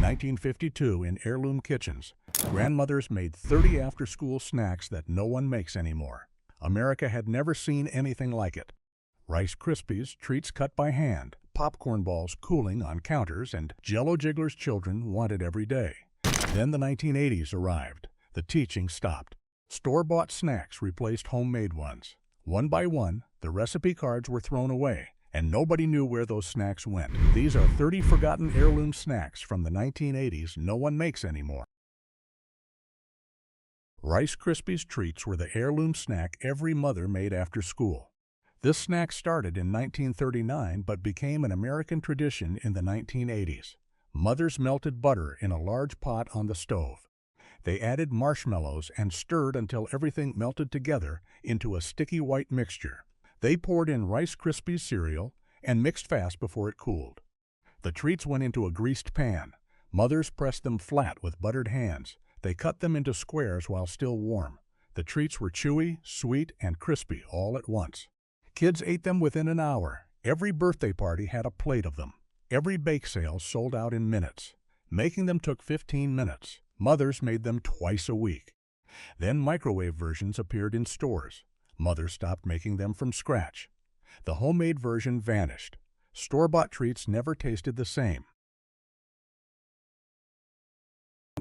1952, in Heirloom kitchens, grandmothers made 30 after-school snacks that no one makes anymore. America had never seen anything like it. Rice Krispies, treats cut by hand, popcorn balls cooling on counters, and Jell-O jigglers children wanted every day. Then the 1980s arrived. The teaching stopped. Store-bought snacks replaced homemade ones. One by one, the recipe cards were thrown away, and nobody knew where those snacks went. These are 30 forgotten heirloom snacks from the 1980s no one makes anymore. Rice Krispies treats were the heirloom snack every mother made after school. This snack started in 1939 but became an American tradition in the 1980s. Mothers melted butter in a large pot on the stove. They added marshmallows and stirred until everything melted together into a sticky white mixture. They poured in Rice Krispies cereal and mixed fast before it cooled. The treats went into a greased pan. Mothers pressed them flat with buttered hands. They cut them into squares while still warm. The treats were chewy, sweet, and crispy all at once. Kids ate them within an hour. Every birthday party had a plate of them. Every bake sale sold out in minutes. Making them took 15 minutes. Mothers made them twice a week. Then microwave versions appeared in stores. Mothers stopped making them from scratch. The homemade version vanished. Store-bought treats never tasted the same.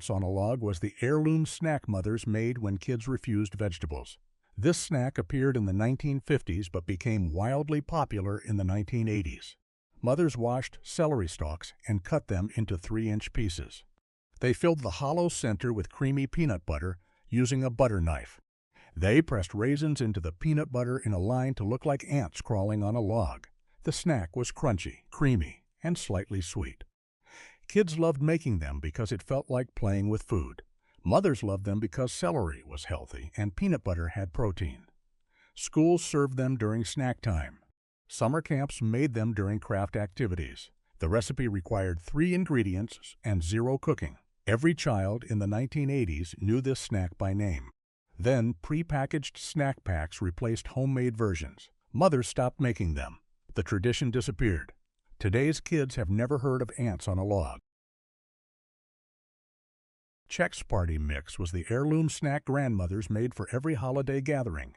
On a log was the heirloom snack mothers made when kids refused vegetables. This snack appeared in the 1950s but became wildly popular in the 1980s. Mothers washed celery stalks and cut them into 3-inch pieces. They filled the hollow center with creamy peanut butter using a butter knife. They pressed raisins into the peanut butter in a line to look like ants crawling on a log. The snack was crunchy, creamy, and slightly sweet. Kids loved making them because it felt like playing with food. Mothers loved them because celery was healthy and peanut butter had protein. Schools served them during snack time. Summer camps made them during craft activities. The recipe required 3 ingredients and 0 cooking. Every child in the 1980s knew this snack by name. Then pre-packaged snack packs replaced homemade versions. Mothers stopped making them. The tradition disappeared. Today's kids have never heard of ants on a log. Chex Party Mix was the heirloom snack grandmothers made for every holiday gathering.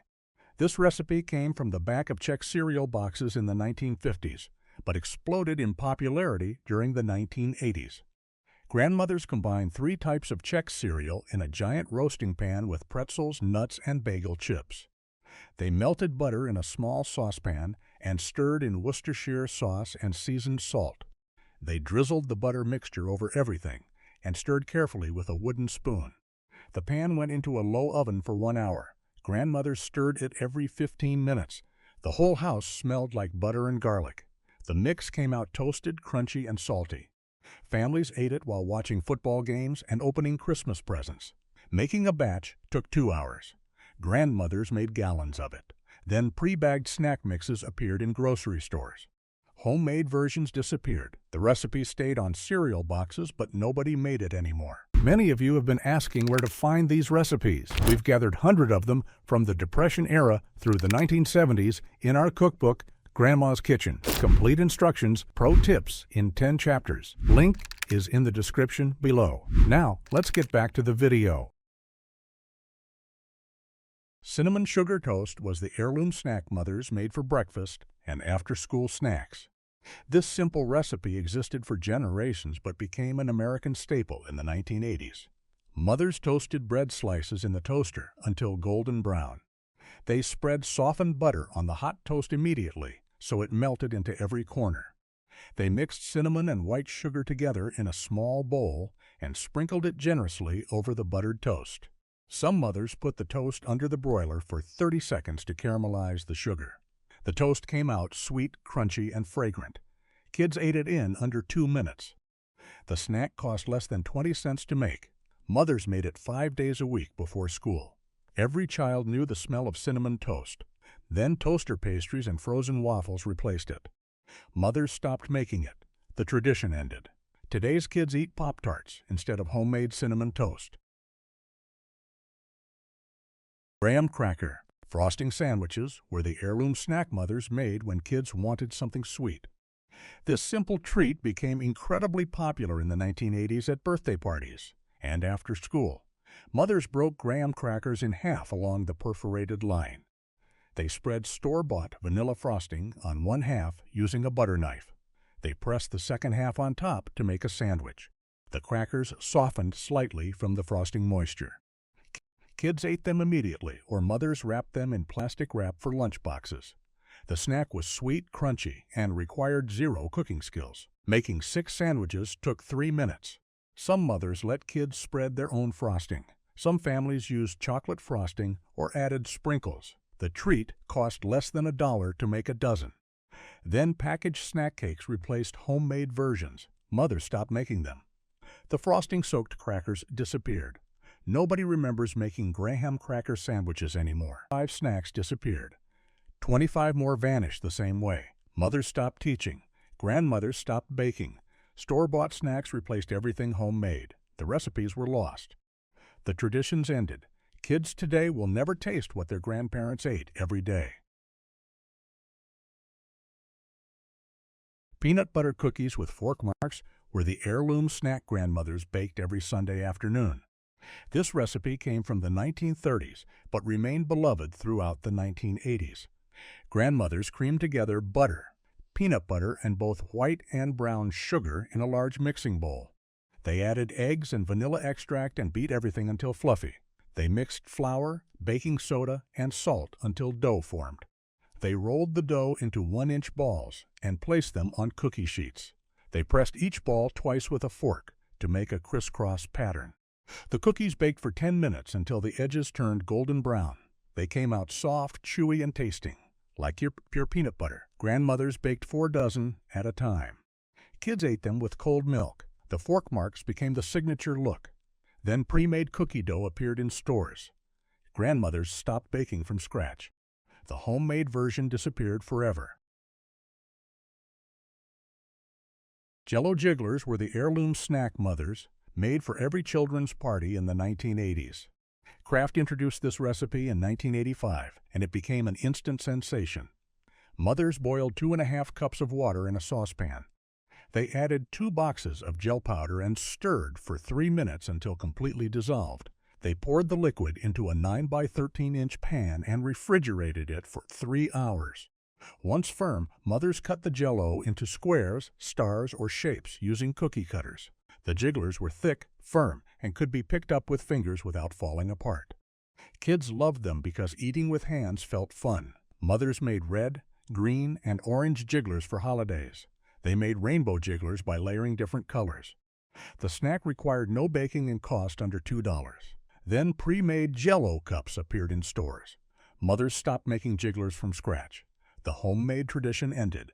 This recipe came from the back of Chex cereal boxes in the 1950s, but exploded in popularity during the 1980s. Grandmothers combined 3 types of Chex cereal in a giant roasting pan with pretzels, nuts, and bagel chips. They melted butter in a small saucepan and stirred in Worcestershire sauce and seasoned salt. They drizzled the butter mixture over everything and stirred carefully with a wooden spoon. The pan went into a low oven for 1 hour. Grandmothers stirred it every 15 minutes. The whole house smelled like butter and garlic. The mix came out toasted, crunchy, and salty. Families ate it while watching football games and opening Christmas presents. Making a batch took 2 hours. Grandmothers made gallons of it. Then pre-bagged snack mixes appeared in grocery stores. Homemade versions disappeared. The recipe stayed on cereal boxes, but nobody made it anymore. Many of you have been asking where to find these recipes. We've gathered hundreds of them from the Depression era through the 1970s in our cookbook, Grandma's Kitchen. Complete instructions, pro tips in 10 chapters. Link is in the description below. Now, let's get back to the video. Cinnamon sugar toast was the heirloom snack mothers made for breakfast and after-school snacks. This simple recipe existed for generations but became an American staple in the 1980s. Mothers toasted bread slices in the toaster until golden brown. They spread softened butter on the hot toast immediately so it melted into every corner. They mixed cinnamon and white sugar together in a small bowl and sprinkled it generously over the buttered toast. Some mothers put the toast under the broiler for 30 seconds to caramelize the sugar. The toast came out sweet, crunchy, and fragrant. Kids ate it in under 2 minutes. The snack cost less than 20 cents to make. Mothers made it 5 days a week before school. Every child knew the smell of cinnamon toast. Then toaster pastries and frozen waffles replaced it. Mothers stopped making it. The tradition ended. Today's kids eat Pop-Tarts instead of homemade cinnamon toast. Graham cracker. Frosting sandwiches were the heirloom snack mothers made when kids wanted something sweet. This simple treat became incredibly popular in the 1980s at birthday parties and after school. Mothers broke graham crackers in half along the perforated line. They spread store-bought vanilla frosting on one half using a butter knife. They pressed the second half on top to make a sandwich. The crackers softened slightly from the frosting moisture. Kids ate them immediately, or mothers wrapped them in plastic wrap for lunch boxes. The snack was sweet, crunchy, and required zero cooking skills. Making 6 sandwiches took 3 minutes. Some mothers let kids spread their own frosting. Some families used chocolate frosting or added sprinkles. The treat cost less than $1 to make a dozen. Then packaged snack cakes replaced homemade versions. Mothers stopped making them. The frosting-soaked crackers disappeared. Nobody remembers making graham cracker sandwiches anymore. 5 snacks disappeared. 25 more vanished the same way. Mothers stopped teaching. Grandmothers stopped baking. Store-bought snacks replaced everything homemade. The recipes were lost. The traditions ended. Kids today will never taste what their grandparents ate every day. Peanut butter cookies with fork marks were the heirloom snack grandmothers baked every Sunday afternoon. This recipe came from the 1930s, but remained beloved throughout the 1980s. Grandmothers creamed together butter, peanut butter, and both white and brown sugar in a large mixing bowl. They added eggs and vanilla extract and beat everything until fluffy. They mixed flour, baking soda, and salt until dough formed. They rolled the dough into 1-inch balls and placed them on cookie sheets. They pressed each ball twice with a fork to make a crisscross pattern. The cookies baked for 10 minutes until the edges turned golden brown. They came out soft, chewy, and tasting, like your pure peanut butter. Grandmothers baked 4 dozen at a time. Kids ate them with cold milk. The fork marks became the signature look. Then pre-made cookie dough appeared in stores. Grandmothers stopped baking from scratch. The homemade version disappeared forever. Jell-O Jigglers were the heirloom snack mothers made for every children's party in the 1980s. Kraft introduced this recipe in 1985, and it became an instant sensation. Mothers boiled 2½ cups of water in a saucepan. They added 2 boxes of gel powder and stirred for 3 minutes until completely dissolved. They poured the liquid into a 9 by 13-inch pan and refrigerated it for 3 hours. Once firm, mothers cut the Jell-O into squares, stars, or shapes using cookie cutters. The jigglers were thick, firm, and could be picked up with fingers without falling apart. Kids loved them because eating with hands felt fun. Mothers made red, green, and orange jigglers for holidays. They made rainbow jigglers by layering different colors. The snack required no baking and cost under $2. Then pre-made Jell-O cups appeared in stores. Mothers stopped making jigglers from scratch. The homemade tradition ended.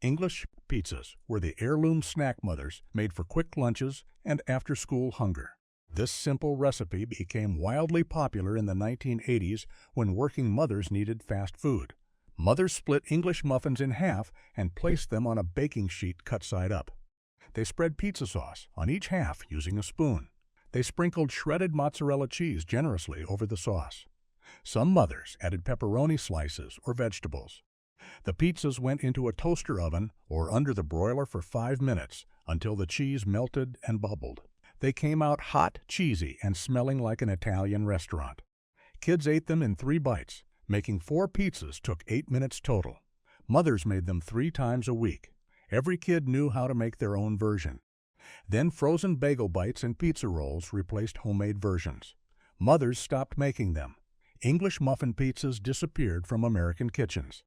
English pizzas were the heirloom snack mothers made for quick lunches and after-school hunger. This simple recipe became wildly popular in the 1980s when working mothers needed fast food. Mothers split English muffins in half and placed them on a baking sheet cut side up. They spread pizza sauce on each half using a spoon. They sprinkled shredded mozzarella cheese generously over the sauce. Some mothers added pepperoni slices or vegetables. The pizzas went into a toaster oven or under the broiler for 5 minutes until the cheese melted and bubbled. They came out hot, cheesy, and smelling like an Italian restaurant. Kids ate them in 3 bites. Making 4 pizzas took 8 minutes total. Mothers made them 3 times a week. Every kid knew how to make their own version. Then frozen bagel bites and pizza rolls replaced homemade versions. Mothers stopped making them. English muffin pizzas disappeared from American kitchens.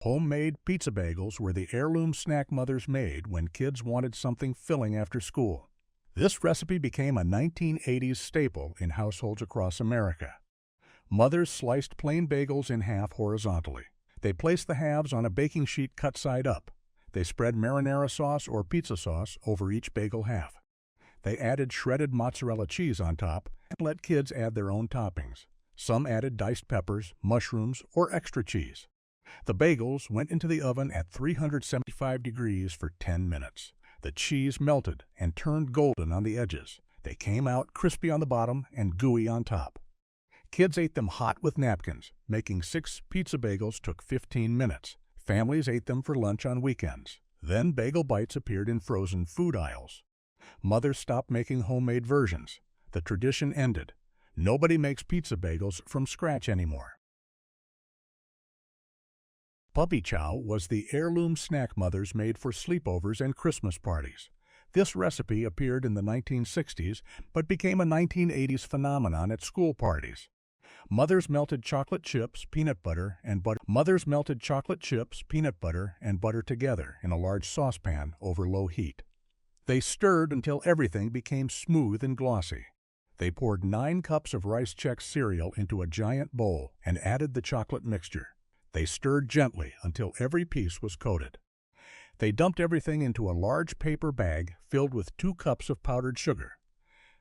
Homemade pizza bagels were the heirloom snack mothers made when kids wanted something filling after school. This recipe became a 1980s staple in households across America. Mothers sliced plain bagels in half horizontally. They placed the halves on a baking sheet cut side up. They spread marinara sauce or pizza sauce over each bagel half. They added shredded mozzarella cheese on top and let kids add their own toppings. Some added diced peppers, mushrooms, or extra cheese. The bagels went into the oven at 375 degrees for 10 minutes. The cheese melted and turned golden on the edges. They came out crispy on the bottom and gooey on top. Kids ate them hot with napkins. Making 6 pizza bagels took 15 minutes. Families ate them for lunch on weekends. Then bagel bites appeared in frozen food aisles. Mothers stopped making homemade versions. The tradition ended. Nobody makes pizza bagels from scratch anymore. Puppy chow was the heirloom snack mothers made for sleepovers and Christmas parties. This recipe appeared in the 1960s but became a 1980s phenomenon at school parties. Mothers melted chocolate chips, peanut butter, and butter. Mothers melted chocolate chips, peanut butter, and butter together in a large saucepan over low heat. They stirred until everything became smooth and glossy. They poured 9 cups of rice Chex cereal into a giant bowl and added the chocolate mixture. They stirred gently until every piece was coated. They dumped everything into a large paper bag filled with 2 cups of powdered sugar.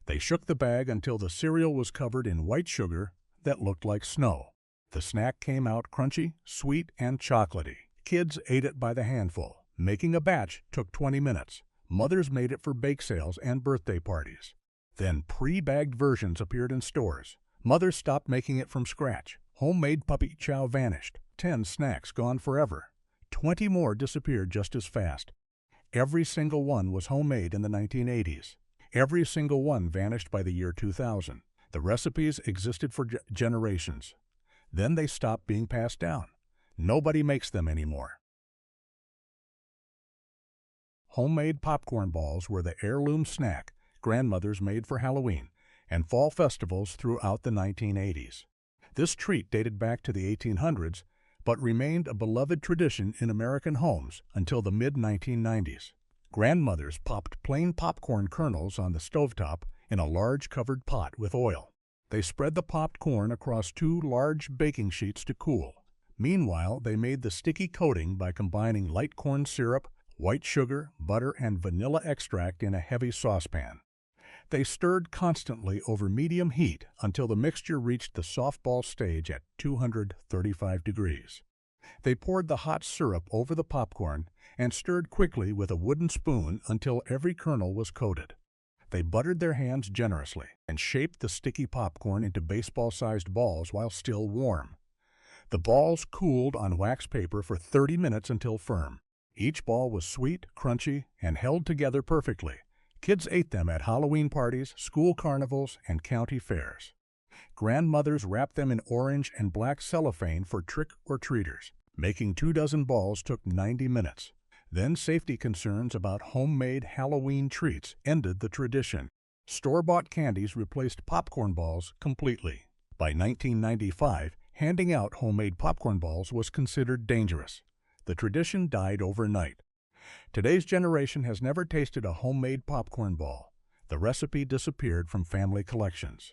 They shook the bag until the cereal was covered in white sugar that looked like snow. The snack came out crunchy, sweet, and chocolatey. Kids ate it by the handful. Making a batch took 20 minutes. Mothers made it for bake sales and birthday parties. Then pre-bagged versions appeared in stores. Mothers stopped making it from scratch. Homemade puppy chow vanished. 10 snacks gone forever. 20 more disappeared just as fast. Every single one was homemade in the 1980s. Every single one vanished by the year 2000. The recipes existed for generations. Then they stopped being passed down. Nobody makes them anymore. Homemade popcorn balls were the heirloom snack grandmothers made for Halloween and fall festivals throughout the 1980s. This treat dated back to the 1800s, but remained a beloved tradition in American homes until the mid-1990s. Grandmothers popped plain popcorn kernels on the stovetop in a large covered pot with oil. They spread the popped corn across 2 large baking sheets to cool. Meanwhile, they made the sticky coating by combining light corn syrup, white sugar, butter, and vanilla extract in a heavy saucepan. They stirred constantly over medium heat until the mixture reached the softball stage at 235 degrees. They poured the hot syrup over the popcorn and stirred quickly with a wooden spoon until every kernel was coated. They buttered their hands generously and shaped the sticky popcorn into baseball-sized balls while still warm. The balls cooled on wax paper for 30 minutes until firm. Each ball was sweet, crunchy, and held together perfectly. Kids ate them at Halloween parties, school carnivals, and county fairs. Grandmothers wrapped them in orange and black cellophane for trick-or-treaters. Making 24 balls took 90 minutes. Then safety concerns about homemade Halloween treats ended the tradition. Store-bought candies replaced popcorn balls completely. By 1995, handing out homemade popcorn balls was considered dangerous. The tradition died overnight. Today's generation has never tasted a homemade popcorn ball. The recipe disappeared from family collections.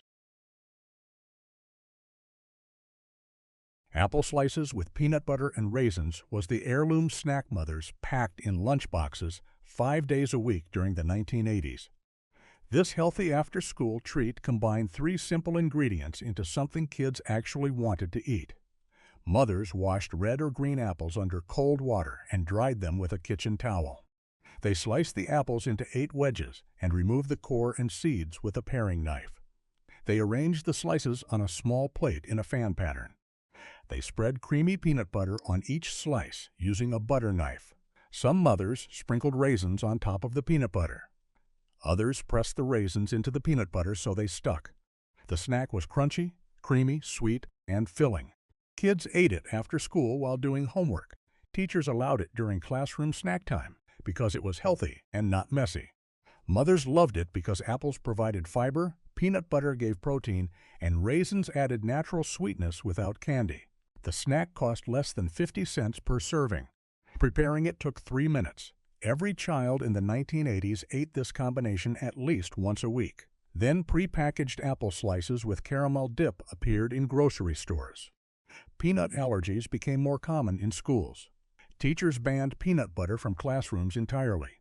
Apple slices with peanut butter and raisins was the heirloom snack mothers packed in lunch boxes 5 days a week during the 1980s. This healthy after-school treat combined 3 simple ingredients into something kids actually wanted to eat. Mothers washed red or green apples under cold water and dried them with a kitchen towel. They sliced the apples into 8 wedges and removed the core and seeds with a paring knife. They arranged the slices on a small plate in a fan pattern. They spread creamy peanut butter on each slice using a butter knife. Some mothers sprinkled raisins on top of the peanut butter. Others pressed the raisins into the peanut butter so they stuck. The snack was crunchy, creamy, sweet, and filling. Kids ate it after school while doing homework. Teachers allowed it during classroom snack time because it was healthy and not messy. Mothers loved it because apples provided fiber, peanut butter gave protein, and raisins added natural sweetness without candy. The snack cost less than 50 cents per serving. Preparing it took 3 minutes. Every child in the 1980s ate this combination at least once a week. Then prepackaged apple slices with caramel dip appeared in grocery stores. Peanut allergies became more common in schools. Teachers banned peanut butter from classrooms entirely.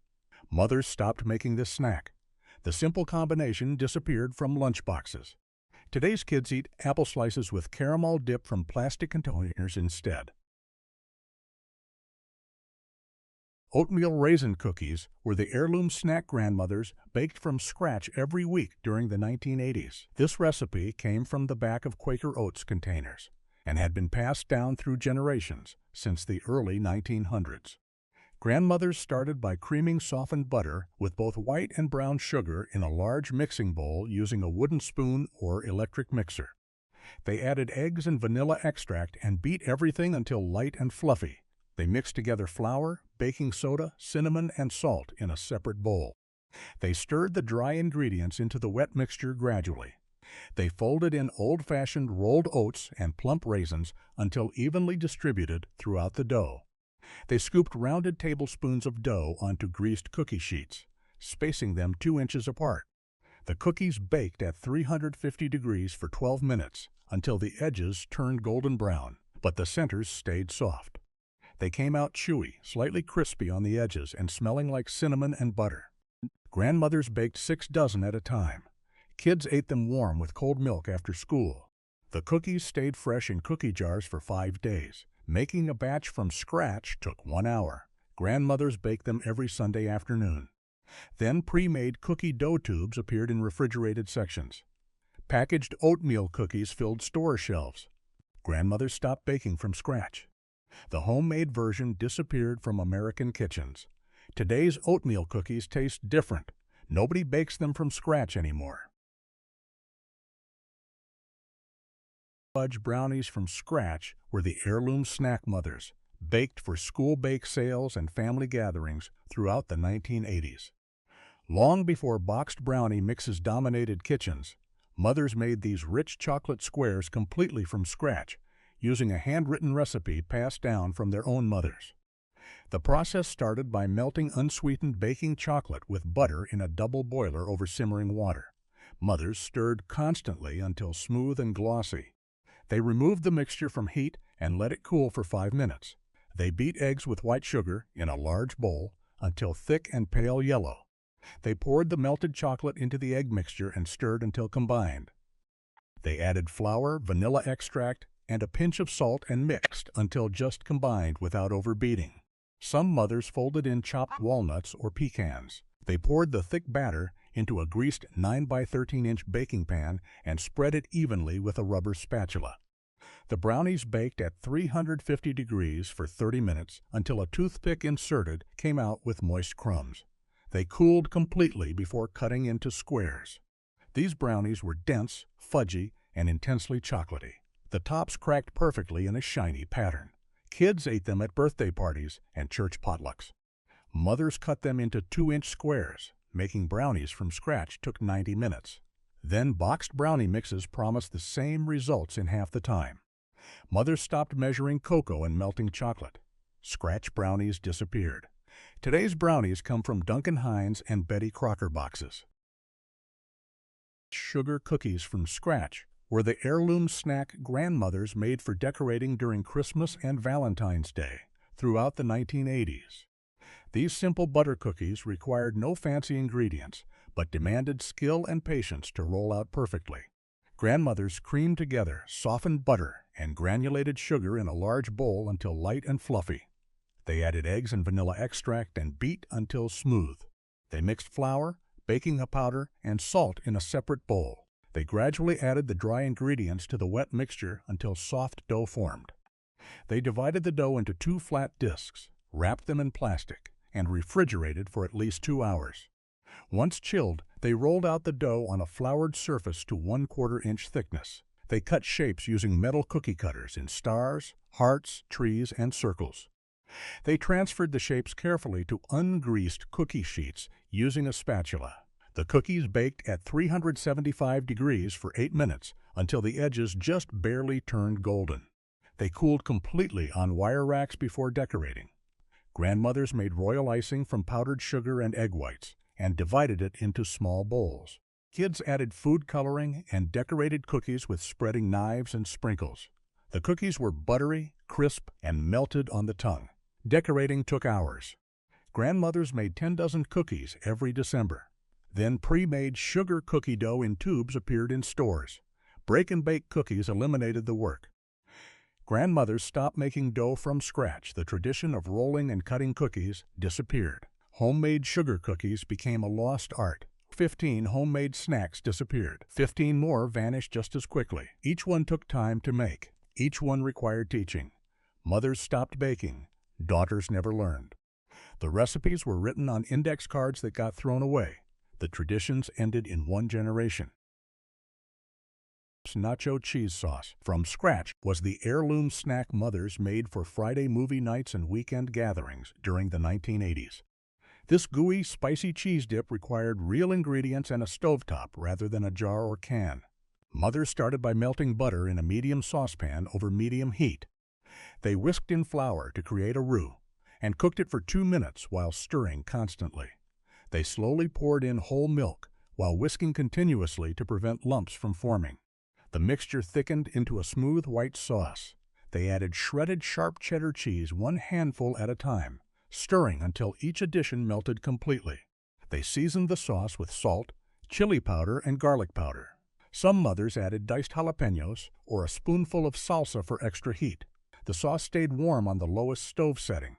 Mothers stopped making this snack. The simple combination disappeared from lunchboxes. Today's kids eat apple slices with caramel dip from plastic containers instead. Oatmeal raisin cookies were the heirloom snack grandmothers baked from scratch every week during the 1980s. This recipe came from the back of Quaker Oats containers and had been passed down through generations since the early 1900s. Grandmothers started by creaming softened butter with both white and brown sugar in a large mixing bowl using a wooden spoon or electric mixer. They added eggs and vanilla extract and beat everything until light and fluffy. They mixed together flour, baking soda, cinnamon, and salt in a separate bowl. They stirred the dry ingredients into the wet mixture gradually. They folded in old-fashioned rolled oats and plump raisins until evenly distributed throughout the dough. They scooped rounded tablespoons of dough onto greased cookie sheets, spacing them 2 inches apart. The cookies baked at 350 degrees for 12 minutes until the edges turned golden brown, but the centers stayed soft. They came out chewy, slightly crispy on the edges and smelling like cinnamon and butter. Grandmothers baked 6 dozen at a time. Kids ate them warm with cold milk after school. The cookies stayed fresh in cookie jars for 5 days. Making a batch from scratch took 1 hour. Grandmothers baked them every Sunday afternoon. Then pre-made cookie dough tubes appeared in refrigerated sections. Packaged oatmeal cookies filled store shelves. Grandmothers stopped baking from scratch. The homemade version disappeared from American kitchens. Today's oatmeal cookies taste different. Nobody bakes them from scratch anymore. Fudge brownies from scratch were the heirloom snack mothers, baked for school bake sales and family gatherings throughout the 1980s. Long before boxed brownie mixes dominated kitchens, mothers made these rich chocolate squares completely from scratch, using a handwritten recipe passed down from their own mothers. The process started by melting unsweetened baking chocolate with butter in a double boiler over simmering water. Mothers stirred constantly until smooth and glossy. They removed the mixture from heat and let it cool for 5 minutes. They beat eggs with white sugar in a large bowl until thick and pale yellow. They poured the melted chocolate into the egg mixture and stirred until combined. They added flour, vanilla extract, and a pinch of salt and mixed until just combined without overbeating. Some mothers folded in chopped walnuts or pecans. They poured the thick batter into a greased 9 by 13-inch baking pan and spread it evenly with a rubber spatula. The brownies baked at 350 degrees for 30 minutes until a toothpick inserted came out with moist crumbs. They cooled completely before cutting into squares. These brownies were dense, fudgy, and intensely chocolatey. The tops cracked perfectly in a shiny pattern. Kids ate them at birthday parties and church potlucks. Mothers cut them into 2-inch squares. Making brownies from scratch took 90 minutes. Then boxed brownie mixes promised the same results in half the time. Mothers stopped measuring cocoa and melting chocolate. Scratch brownies disappeared. Today's brownies come from Duncan Hines and Betty Crocker boxes. Sugar cookies from scratch were the heirloom snack grandmothers made for decorating during Christmas and Valentine's Day throughout the 1980s. These simple butter cookies required no fancy ingredients, but demanded skill and patience to roll out perfectly. Grandmothers creamed together softened butter and granulated sugar in a large bowl until light and fluffy. They added eggs and vanilla extract and beat until smooth. They mixed flour, baking powder, and salt in a separate bowl. They gradually added the dry ingredients to the wet mixture until soft dough formed. They divided the dough into 2 flat discs, wrapped them in plastic, and refrigerated for at least 2 hours. Once chilled, they rolled out the dough on a floured surface to 1/4 inch thickness. They cut shapes using metal cookie cutters in stars, hearts, trees, and circles. They transferred the shapes carefully to ungreased cookie sheets using a spatula. The cookies baked at 375 degrees for 8 minutes until the edges just barely turned golden. They cooled completely on wire racks before decorating. Grandmothers made royal icing from powdered sugar and egg whites and divided it into small bowls. Kids added food coloring and decorated cookies with spreading knives and sprinkles. The cookies were buttery, crisp, and melted on the tongue. Decorating took hours. Grandmothers made 10 dozen cookies every December. Then pre-made sugar cookie dough in tubes appeared in stores. Break-and-bake cookies eliminated the work. Grandmothers stopped making dough from scratch. The tradition of rolling and cutting cookies disappeared. Homemade sugar cookies became a lost art. 15 homemade snacks disappeared. 15 more vanished just as quickly. Each one took time to make. Each one required teaching. Mothers stopped baking. Daughters never learned. The recipes were written on index cards that got thrown away. The traditions ended in one generation. Nacho cheese sauce from scratch was the heirloom snack mothers made for Friday movie nights and weekend gatherings during the 1980s. This gooey, spicy cheese dip required real ingredients and a stovetop rather than a jar or can. Mothers started by melting butter in a medium saucepan over medium heat. They whisked in flour to create a roux and cooked it for 2 minutes while stirring constantly. They slowly poured in whole milk while whisking continuously to prevent lumps from forming. The mixture thickened into a smooth white sauce. They added shredded sharp cheddar cheese 1 handful at a time, stirring until each addition melted completely. They seasoned the sauce with salt, chili powder, and garlic powder. Some mothers added diced jalapenos or a spoonful of salsa for extra heat. The sauce stayed warm on the lowest stove setting.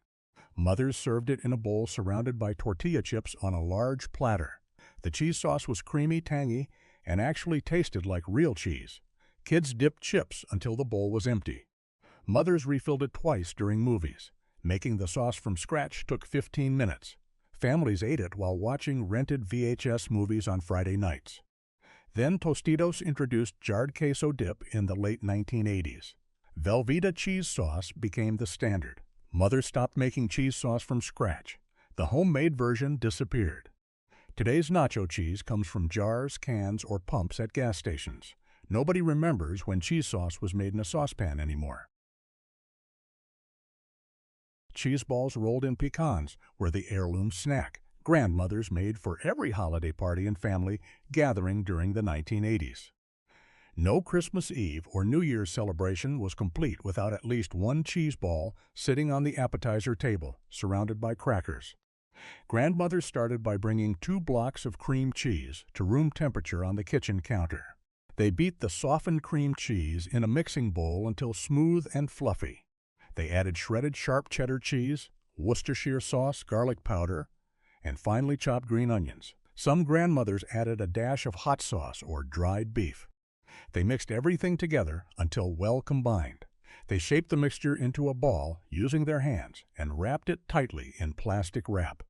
Mothers served it in a bowl surrounded by tortilla chips on a large platter. The cheese sauce was creamy, tangy, and actually tasted like real cheese. Kids dipped chips until the bowl was empty. Mothers refilled it twice during movies. Making the sauce from scratch took 15 minutes. Families ate it while watching rented VHS movies on Friday nights. Then Tostitos introduced jarred queso dip in the late 1980s. Velveeta cheese sauce became the standard. Mothers stopped making cheese sauce from scratch. The homemade version disappeared. Today's nacho cheese comes from jars, cans, or pumps at gas stations. Nobody remembers when cheese sauce was made in a saucepan anymore. Cheese balls rolled in pecans were the heirloom snack grandmothers made for every holiday party and family gathering during the 1980s. No Christmas Eve or New Year's celebration was complete without at least 1 cheese ball sitting on the appetizer table, surrounded by crackers. Grandmothers started by bringing 2 blocks of cream cheese to room temperature on the kitchen counter. They beat the softened cream cheese in a mixing bowl until smooth and fluffy. They added shredded sharp cheddar cheese, Worcestershire sauce, garlic powder, and finely chopped green onions. Some grandmothers added a dash of hot sauce or dried beef. They mixed everything together until well combined. They shaped the mixture into a ball using their hands and wrapped it tightly in plastic wrap.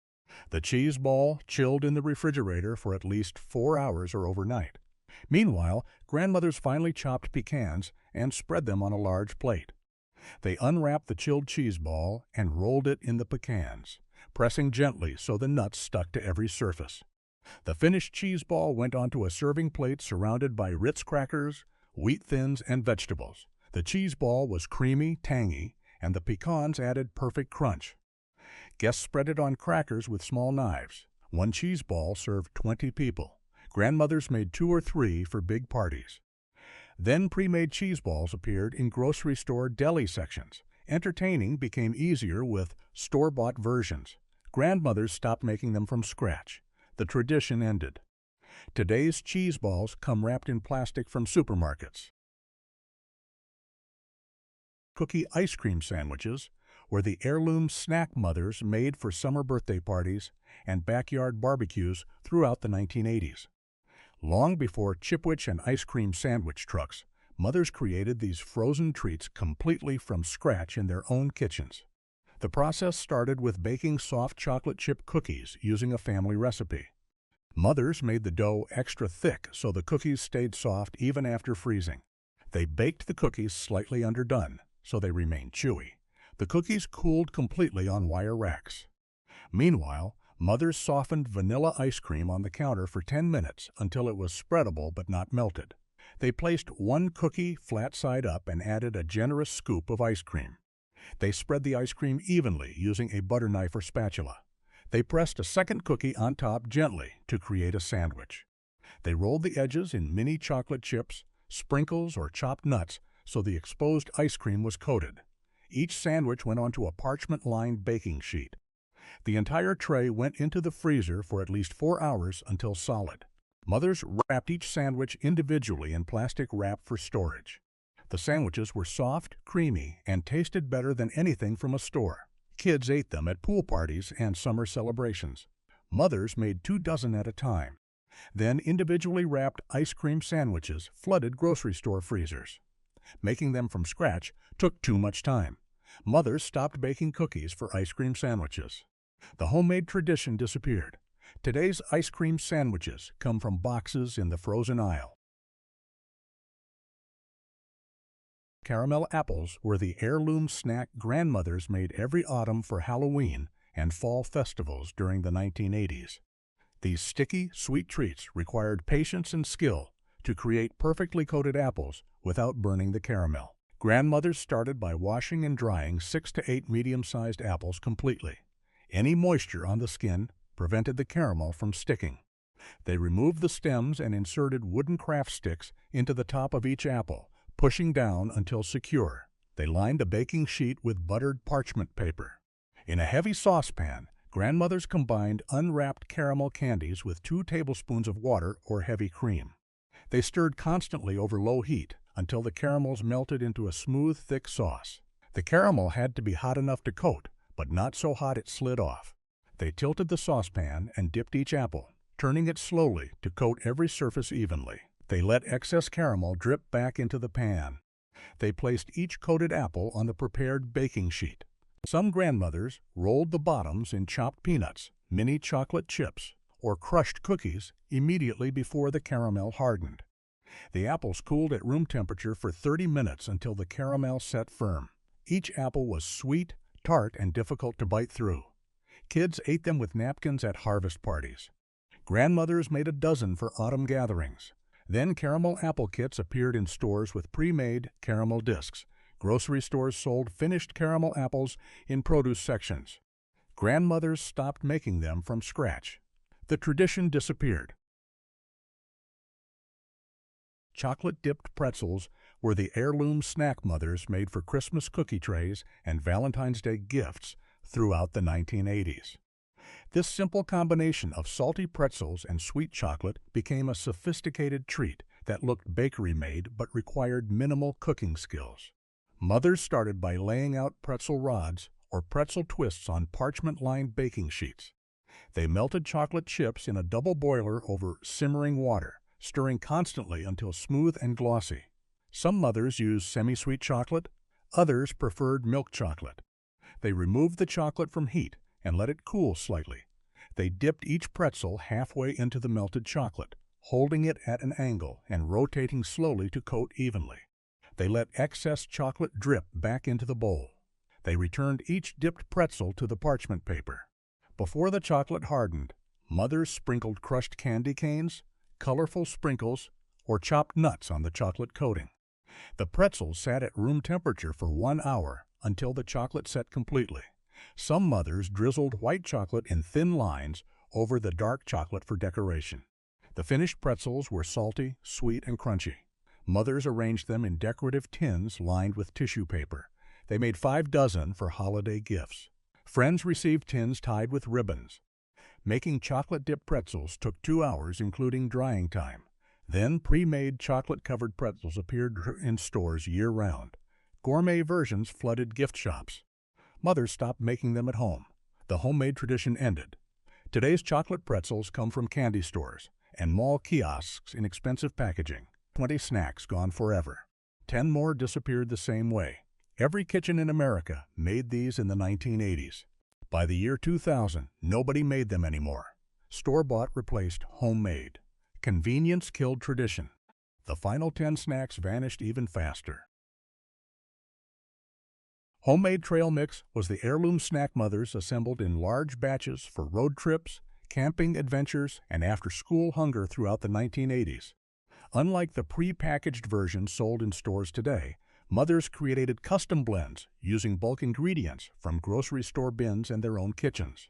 The cheese ball chilled in the refrigerator for at least 4 hours or overnight. Meanwhile, grandmothers finely chopped pecans and spread them on a large plate. They unwrapped the chilled cheese ball and rolled it in the pecans, pressing gently so the nuts stuck to every surface. The finished cheese ball went onto a serving plate surrounded by Ritz crackers, wheat thins, and vegetables. The cheese ball was creamy, tangy, and the pecans added perfect crunch. Guests spread it on crackers with small knives. 1 cheese ball served 20 people. Grandmothers made 2 or 3 for big parties. Then pre-made cheese balls appeared in grocery store deli sections. Entertaining became easier with store-bought versions. Grandmothers stopped making them from scratch. The tradition ended. Today's cheese balls come wrapped in plastic from supermarkets. Cookie ice cream sandwiches were the heirloom snack mothers made for summer birthday parties and backyard barbecues throughout the 1980s. Long before Chipwich and ice cream sandwich trucks, mothers created these frozen treats completely from scratch in their own kitchens. The process started with baking soft chocolate chip cookies using a family recipe. Mothers made the dough extra thick so the cookies stayed soft even after freezing. They baked the cookies slightly underdone so they remained chewy. The cookies cooled completely on wire racks. Meanwhile, mothers softened vanilla ice cream on the counter for 10 minutes until it was spreadable but not melted. They placed 1 cookie flat side up and added a generous scoop of ice cream. They spread the ice cream evenly using a butter knife or spatula. They pressed a second cookie on top gently to create a sandwich. They rolled the edges in mini chocolate chips, sprinkles, or chopped nuts so the exposed ice cream was coated. Each sandwich went onto a parchment-lined baking sheet. The entire tray went into the freezer for at least 4 hours until solid. Mothers wrapped each sandwich individually in plastic wrap for storage. The sandwiches were soft, creamy, and tasted better than anything from a store. Kids ate them at pool parties and summer celebrations. Mothers made 2 dozen at a time. Then individually wrapped ice cream sandwiches flooded grocery store freezers. Making them from scratch took too much time. Mothers stopped baking cookies for ice cream sandwiches. The homemade tradition disappeared. Today's ice cream sandwiches come from boxes in the frozen aisle. Caramel apples were the heirloom snack grandmothers made every autumn for Halloween and fall festivals during the 1980s. These sticky, sweet treats required patience and skill to create perfectly coated apples without burning the caramel. Grandmothers started by washing and drying 6 to 8 medium-sized apples completely. Any moisture on the skin prevented the caramel from sticking. They removed the stems and inserted wooden craft sticks into the top of each apple, pushing down until secure. They lined a baking sheet with buttered parchment paper. In a heavy saucepan, grandmothers combined unwrapped caramel candies with 2 tablespoons of water or heavy cream. They stirred constantly over low heat until the caramels melted into a smooth, thick sauce. The caramel had to be hot enough to coat, but not so hot it slid off. They tilted the saucepan and dipped each apple, turning it slowly to coat every surface evenly. They let excess caramel drip back into the pan. They placed each coated apple on the prepared baking sheet. Some grandmothers rolled the bottoms in chopped peanuts, mini chocolate chips, or crushed cookies immediately before the caramel hardened. The apples cooled at room temperature for 30 minutes until the caramel set firm. Each apple was sweet, tart, and difficult to bite through. Kids ate them with napkins at harvest parties. Grandmothers made a dozen for autumn gatherings. Then caramel apple kits appeared in stores with pre-made caramel discs. Grocery stores sold finished caramel apples in produce sections. Grandmothers stopped making them from scratch. The tradition disappeared. Chocolate-dipped pretzels were the heirloom snack mothers made for Christmas cookie trays and Valentine's Day gifts throughout the 1980s. This simple combination of salty pretzels and sweet chocolate became a sophisticated treat that looked bakery-made but required minimal cooking skills. Mothers started by laying out pretzel rods or pretzel twists on parchment-lined baking sheets. They melted chocolate chips in a double boiler over simmering water, stirring constantly until smooth and glossy. Some mothers used semi-sweet chocolate, others preferred milk chocolate. They removed the chocolate from heat and let it cool slightly. They dipped each pretzel halfway into the melted chocolate, holding it at an angle and rotating slowly to coat evenly. They let excess chocolate drip back into the bowl. They returned each dipped pretzel to the parchment paper. Before the chocolate hardened, mothers sprinkled crushed candy canes, colorful sprinkles, or chopped nuts on the chocolate coating. The pretzels sat at room temperature for 1 hour until the chocolate set completely. Some mothers drizzled white chocolate in thin lines over the dark chocolate for decoration. The finished pretzels were salty, sweet, and crunchy. Mothers arranged them in decorative tins lined with tissue paper. They made 5 dozen for holiday gifts. Friends received tins tied with ribbons. Making chocolate-dipped pretzels took 2 hours, including drying time. Then pre-made chocolate-covered pretzels appeared in stores year-round. Gourmet versions flooded gift shops. Mothers stopped making them at home. The homemade tradition ended. Today's chocolate pretzels come from candy stores and mall kiosks in expensive packaging. 20 snacks gone forever. 10 more disappeared the same way. Every kitchen in America made these in the 1980s. By the year 2000, nobody made them anymore. Store-bought replaced homemade. Convenience killed tradition. The final 10 snacks vanished even faster. Homemade trail mix was the heirloom snack mothers assembled in large batches for road trips, camping adventures, and after-school hunger throughout the 1980s. Unlike the pre-packaged versions sold in stores today, mothers created custom blends using bulk ingredients from grocery store bins and their own kitchens.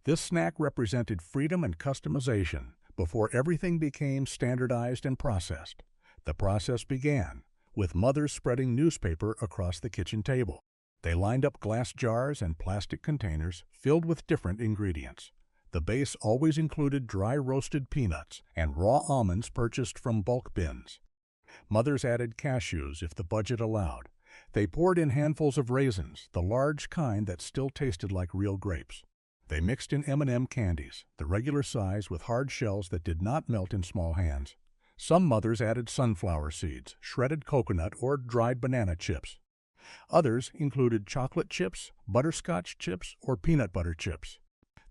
This snack represented freedom and customization before everything became standardized and processed. The process began with mothers spreading newspaper across the kitchen table. They lined up glass jars and plastic containers filled with different ingredients. The base always included dry roasted peanuts and raw almonds purchased from bulk bins. Mothers added cashews if the budget allowed. They poured in handfuls of raisins, the large kind that still tasted like real grapes. They mixed in M&M candies, the regular size with hard shells that did not melt in small hands. Some mothers added sunflower seeds, shredded coconut, or dried banana chips. Others included chocolate chips, butterscotch chips, or peanut butter chips.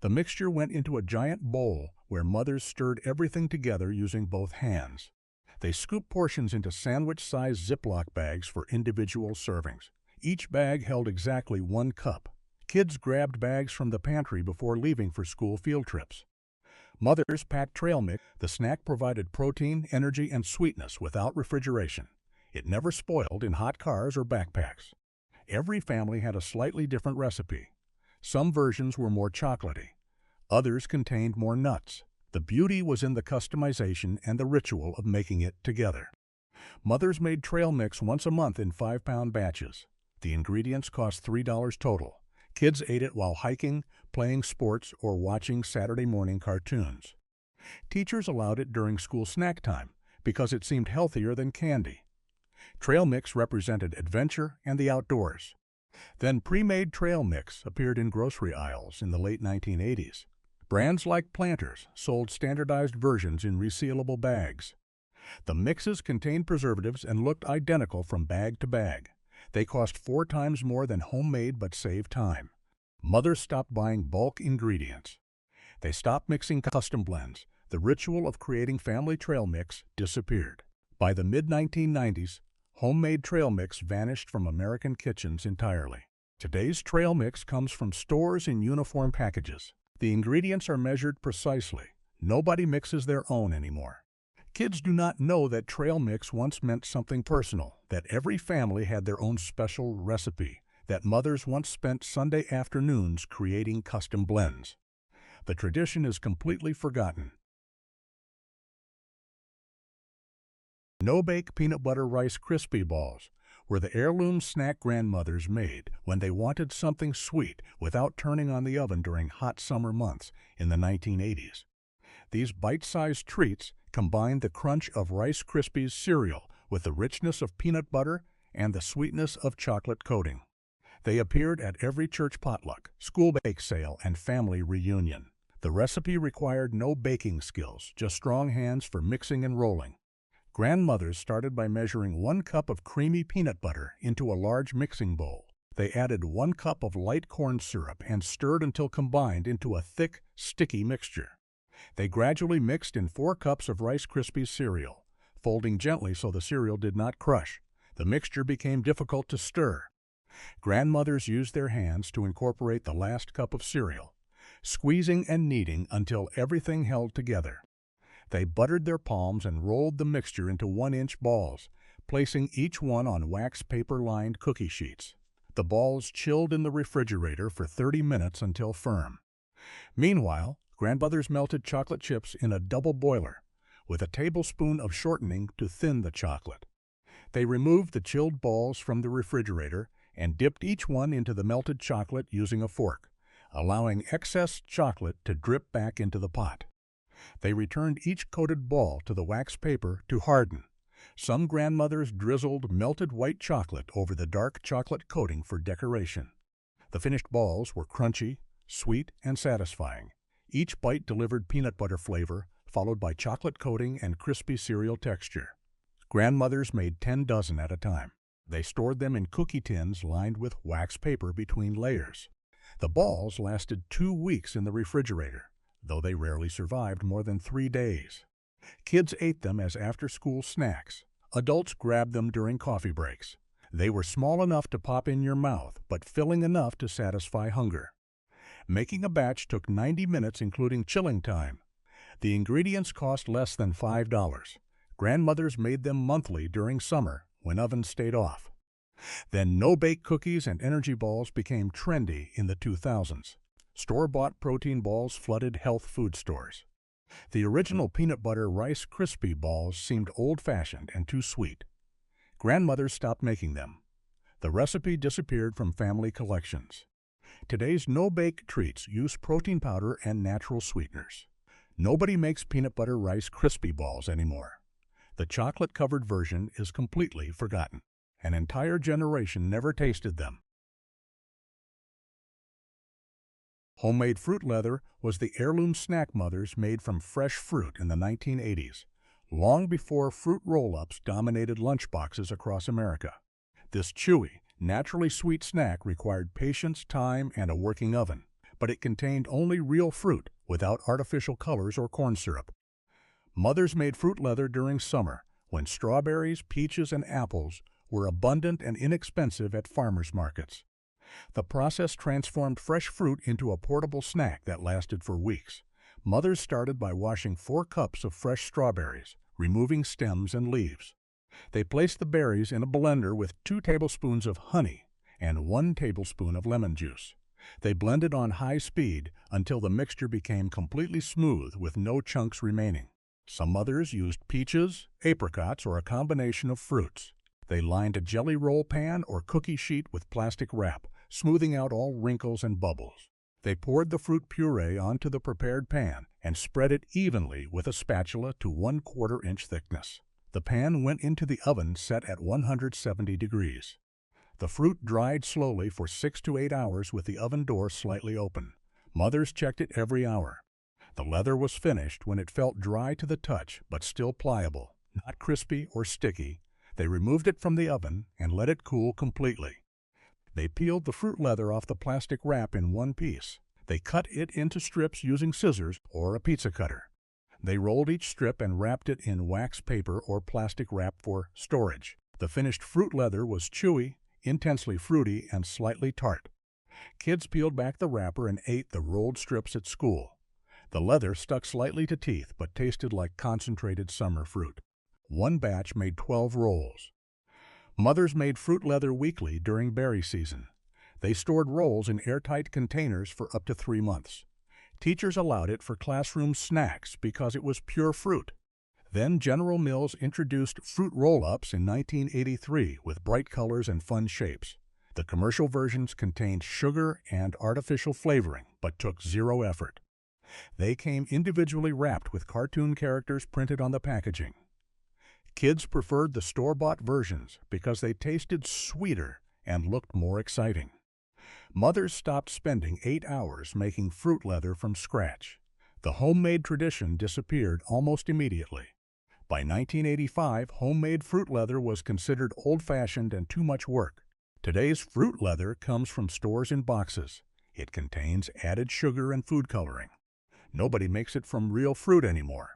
The mixture went into a giant bowl where mothers stirred everything together using both hands. They scooped portions into sandwich-sized Ziploc bags for individual servings. Each bag held exactly 1 cup. Kids grabbed bags from the pantry before leaving for school field trips. Mothers packed trail mix. The snack provided protein, energy, and sweetness without refrigeration. It never spoiled in hot cars or backpacks. Every family had a slightly different recipe. Some versions were more chocolatey. Others contained more nuts. The beauty was in the customization and the ritual of making it together. Mothers made trail mix once a month in 5-pound batches. The ingredients cost $3 total. Kids ate it while hiking, playing sports, or watching Saturday morning cartoons. Teachers allowed it during school snack time because it seemed healthier than candy. Trail mix represented adventure and the outdoors. Then pre-made trail mix appeared in grocery aisles in the late 1980s. Brands like Planters sold standardized versions in resealable bags. The mixes contained preservatives and looked identical from bag to bag. They cost 4 times more than homemade but saved time. Mothers stopped buying bulk ingredients. They stopped mixing custom blends. The ritual of creating family trail mix disappeared. By the mid-1990s, homemade trail mix vanished from American kitchens entirely. Today's trail mix comes from stores in uniform packages. The ingredients are measured precisely. Nobody mixes their own anymore. Kids do not know that trail mix once meant something personal, that every family had their own special recipe, that mothers once spent Sunday afternoons creating custom blends. The tradition is completely forgotten. No-bake peanut butter Rice Krispie balls were the heirloom snack grandmothers made when they wanted something sweet without turning on the oven during hot summer months in the 1980s. These bite-sized treats combined the crunch of Rice Krispies cereal with the richness of peanut butter and the sweetness of chocolate coating. They appeared at every church potluck, school bake sale, and family reunion. The recipe required no baking skills, just strong hands for mixing and rolling. Grandmothers started by measuring 1 cup of creamy peanut butter into a large mixing bowl. They added 1 cup of light corn syrup and stirred until combined into a thick, sticky mixture. They gradually mixed in 4 cups of Rice Krispies cereal, folding gently so the cereal did not crush. The mixture became difficult to stir. Grandmothers used their hands to incorporate the last cup of cereal, squeezing and kneading until everything held together. They buttered their palms and rolled the mixture into 1-inch balls, placing each one on wax paper-lined cookie sheets. The balls chilled in the refrigerator for 30 minutes until firm. Meanwhile, grandmothers melted chocolate chips in a double boiler, with a tablespoon of shortening to thin the chocolate. They removed the chilled balls from the refrigerator and dipped each one into the melted chocolate using a fork, allowing excess chocolate to drip back into the pot. They returned each coated ball to the wax paper to harden. Some grandmothers drizzled melted white chocolate over the dark chocolate coating for decoration. The finished balls were crunchy, sweet, and satisfying. Each bite delivered peanut butter flavor, followed by chocolate coating and crispy cereal texture. Grandmothers made 10 dozen at a time. They stored them in cookie tins lined with wax paper between layers. The balls lasted 2 weeks in the refrigerator, though they rarely survived more than 3 days. Kids ate them as after-school snacks. Adults grabbed them during coffee breaks. They were small enough to pop in your mouth, but filling enough to satisfy hunger. Making a batch took 90 minutes, including chilling time. The ingredients cost less than $5. Grandmothers made them monthly during summer, when ovens stayed off. Then no-bake cookies and energy balls became trendy in the 2000s. Store-bought protein balls flooded health food stores. The original peanut butter Rice Krispie balls seemed old-fashioned and too sweet. Grandmothers stopped making them. The recipe disappeared from family collections. Today's no-bake treats use protein powder and natural sweeteners. Nobody makes peanut butter Rice Krispie balls anymore. The chocolate-covered version is completely forgotten. An entire generation never tasted them. Homemade fruit leather was the heirloom snack mothers made from fresh fruit in the 1980s, long before fruit roll-ups dominated lunchboxes across America. This chewy, naturally sweet snack required patience, time, and a working oven, but it contained only real fruit without artificial colors or corn syrup. Mothers made fruit leather during summer, when strawberries, peaches, and apples were abundant and inexpensive at farmers' markets. The process transformed fresh fruit into a portable snack that lasted for weeks. Mothers started by washing 4 cups of fresh strawberries, removing stems and leaves. They placed the berries in a blender with 2 tablespoons of honey and 1 tablespoon of lemon juice. They blended on high speed until the mixture became completely smooth with no chunks remaining. Some mothers used peaches, apricots, or a combination of fruits. They lined a jelly roll pan or cookie sheet with plastic wrap, smoothing out all wrinkles and bubbles. They poured the fruit puree onto the prepared pan and spread it evenly with a spatula to 1/4 inch thickness. The pan went into the oven set at 170 degrees. The fruit dried slowly for 6 to 8 hours with the oven door slightly open. Mothers checked it every hour. The leather was finished when it felt dry to the touch but still pliable, not crispy or sticky. They removed it from the oven and let it cool completely. They peeled the fruit leather off the plastic wrap in one piece. They cut it into strips using scissors or a pizza cutter. They rolled each strip and wrapped it in wax paper or plastic wrap for storage. The finished fruit leather was chewy, intensely fruity, and slightly tart. Kids peeled back the wrapper and ate the rolled strips at school. The leather stuck slightly to teeth but tasted like concentrated summer fruit. One batch made 12 rolls. Mothers made fruit leather weekly during berry season. They stored rolls in airtight containers for up to 3 months. Teachers allowed it for classroom snacks because it was pure fruit. Then General Mills introduced fruit roll-ups in 1983 with bright colors and fun shapes. The commercial versions contained sugar and artificial flavoring but took 0 effort. They came individually wrapped with cartoon characters printed on the packaging. Kids preferred the store-bought versions because they tasted sweeter and looked more exciting. Mothers stopped spending 8 hours making fruit leather from scratch. The homemade tradition disappeared almost immediately. By 1985, homemade fruit leather was considered old-fashioned and too much work. Today's fruit leather comes from stores in boxes. It contains added sugar and food coloring. Nobody makes it from real fruit anymore.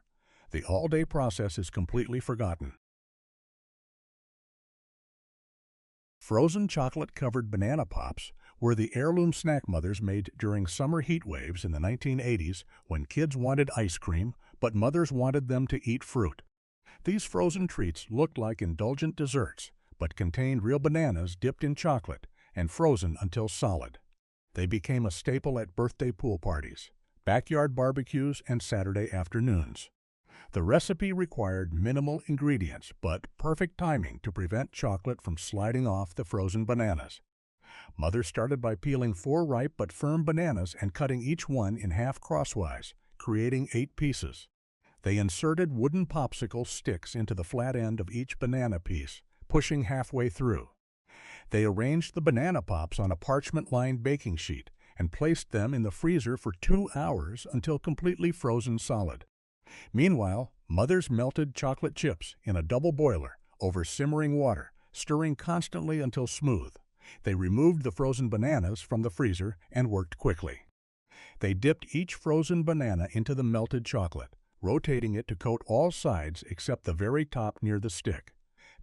The all-day process is completely forgotten. Frozen chocolate-covered banana pops were the heirloom snack mothers made during summer heat waves in the 1980s when kids wanted ice cream, but mothers wanted them to eat fruit. These frozen treats looked like indulgent desserts, but contained real bananas dipped in chocolate and frozen until solid. They became a staple at birthday pool parties, backyard barbecues, and Saturday afternoons. The recipe required minimal ingredients, but perfect timing to prevent chocolate from sliding off the frozen bananas. Mother started by peeling 4 ripe but firm bananas and cutting each one in half crosswise, creating 8 pieces. They inserted wooden popsicle sticks into the flat end of each banana piece, pushing halfway through. They arranged the banana pops on a parchment-lined baking sheet and placed them in the freezer for 2 hours until completely frozen solid. Meanwhile, mothers melted chocolate chips in a double boiler over simmering water, stirring constantly until smooth. They removed the frozen bananas from the freezer and worked quickly. They dipped each frozen banana into the melted chocolate, rotating it to coat all sides except the very top near the stick.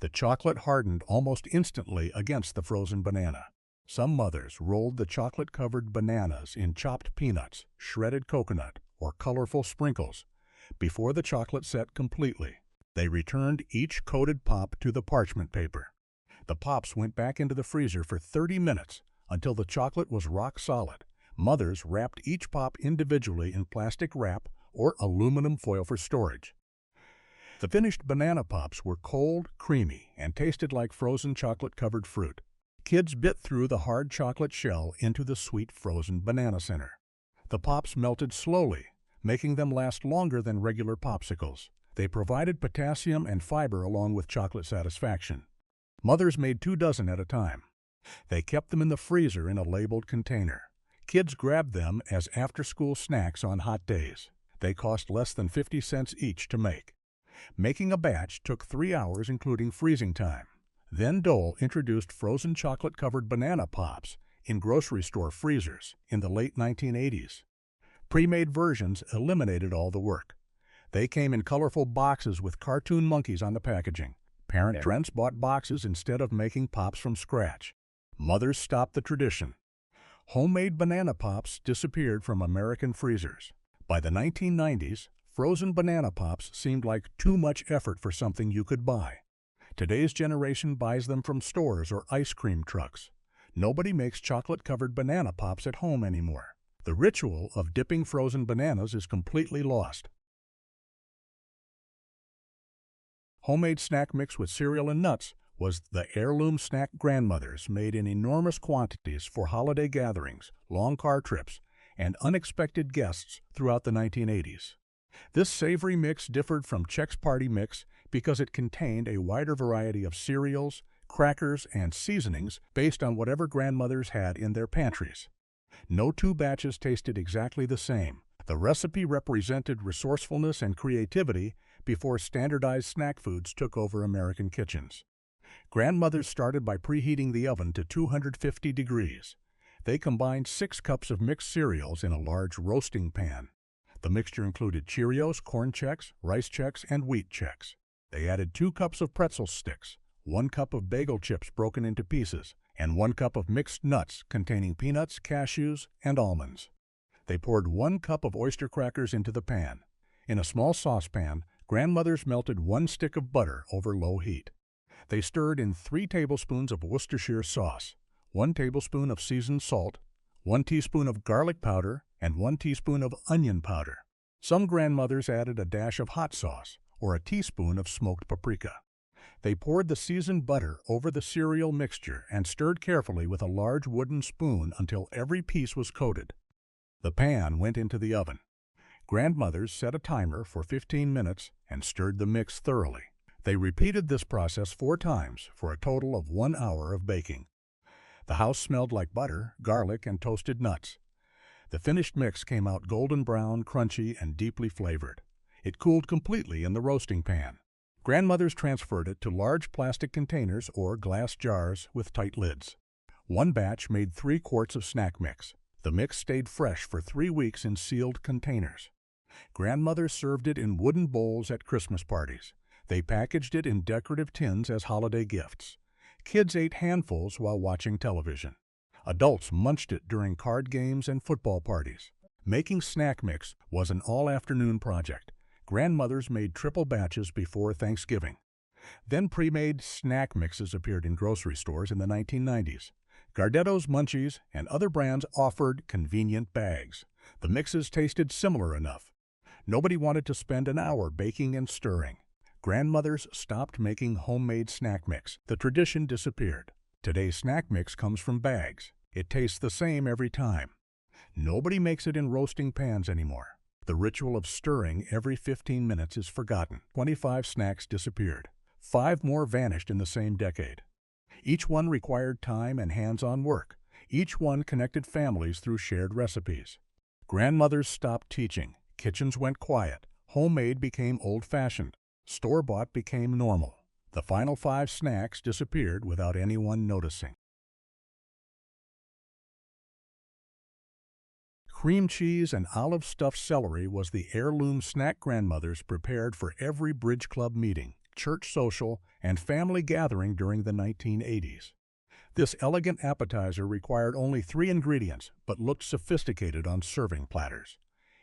The chocolate hardened almost instantly against the frozen banana. Some mothers rolled the chocolate-covered bananas in chopped peanuts, shredded coconut, or colorful sprinkles. Before the chocolate set completely, they returned each coated pop to the parchment paper. The pops went back into the freezer for 30 minutes until the chocolate was rock solid. Mothers wrapped each pop individually in plastic wrap or aluminum foil for storage. The finished banana pops were cold, creamy, and tasted like frozen chocolate-covered fruit. Kids bit through the hard chocolate shell into the sweet frozen banana center. The pops melted slowly, making them last longer than regular popsicles. They provided potassium and fiber along with chocolate satisfaction. Mothers made 24 at a time. They kept them in the freezer in a labeled container. Kids grabbed them as after-school snacks on hot days. They cost less than 50 cents each to make. Making a batch took 3 hours, including freezing time. Then Dole introduced frozen chocolate-covered banana pops in grocery store freezers in the late 1980s. Pre-made versions eliminated all the work. They came in colorful boxes with cartoon monkeys on the packaging. Parents bought boxes instead of making pops from scratch. Mothers stopped the tradition. Homemade banana pops disappeared from American freezers. By the 1990s, frozen banana pops seemed like too much effort for something you could buy. Today's generation buys them from stores or ice cream trucks. Nobody makes chocolate-covered banana pops at home anymore. The ritual of dipping frozen bananas is completely lost. Homemade snack mix with cereal and nuts was the Heirloom snack grandmothers made in enormous quantities for holiday gatherings, long car trips, and unexpected guests throughout the 1980s. This savory mix differed from Chex Party mix because it contained a wider variety of cereals, crackers, and seasonings based on whatever grandmothers had in their pantries. No two batches tasted exactly the same. The recipe represented resourcefulness and creativity before standardized snack foods took over American kitchens. Grandmothers started by preheating the oven to 250 degrees. They combined 6 cups of mixed cereals in a large roasting pan. The mixture included Cheerios, Corn Chex, Rice Chex, and Wheat Chex. They added 2 cups of pretzel sticks, 1 cup of bagel chips broken into pieces, and 1 cup of mixed nuts containing peanuts, cashews, and almonds. They poured 1 cup of oyster crackers into the pan. In a small saucepan, grandmothers melted 1 stick of butter over low heat. They stirred in 3 tablespoons of Worcestershire sauce, 1 tablespoon of seasoned salt, 1 teaspoon of garlic powder, and 1 teaspoon of onion powder. Some grandmothers added a dash of hot sauce or a teaspoon of smoked paprika. They poured the seasoned butter over the cereal mixture and stirred carefully with a large wooden spoon until every piece was coated. The pan went into the oven. Grandmothers set a timer for 15 minutes and stirred the mix thoroughly. They repeated this process 4 times for a total of 1 hour of baking. The house smelled like butter, garlic, and toasted nuts. The finished mix came out golden brown, crunchy, and deeply flavored. It cooled completely in the roasting pan. Grandmothers transferred it to large plastic containers or glass jars with tight lids. One batch made 3 quarts of snack mix. The mix stayed fresh for 3 weeks in sealed containers. Grandmothers served it in wooden bowls at Christmas parties. They packaged it in decorative tins as holiday gifts. Kids ate handfuls while watching television. Adults munched it during card games and football parties. Making snack mix was an all-afternoon project. Grandmothers made triple batches before Thanksgiving. Then pre-made snack mixes appeared in grocery stores in the 1990s. Gardetto's Munchies and other brands offered convenient bags. The mixes tasted similar enough. Nobody wanted to spend an hour baking and stirring. Grandmothers stopped making homemade snack mix. The tradition disappeared. Today's snack mix comes from bags. It tastes the same every time. Nobody makes it in roasting pans anymore. The ritual of stirring every 15 minutes is forgotten. 25 snacks disappeared. 5 more vanished in the same decade. Each one required time and hands-on work. Each one connected families through shared recipes. Grandmothers stopped teaching. Kitchens went quiet. Homemade became old-fashioned. Store-bought became normal. The final 5 snacks disappeared without anyone noticing. Cream cheese and olive-stuffed celery was the heirloom snack grandmothers prepared for every bridge club meeting, church social, and family gathering during the 1980s. This elegant appetizer required only 3 ingredients, but looked sophisticated on serving platters.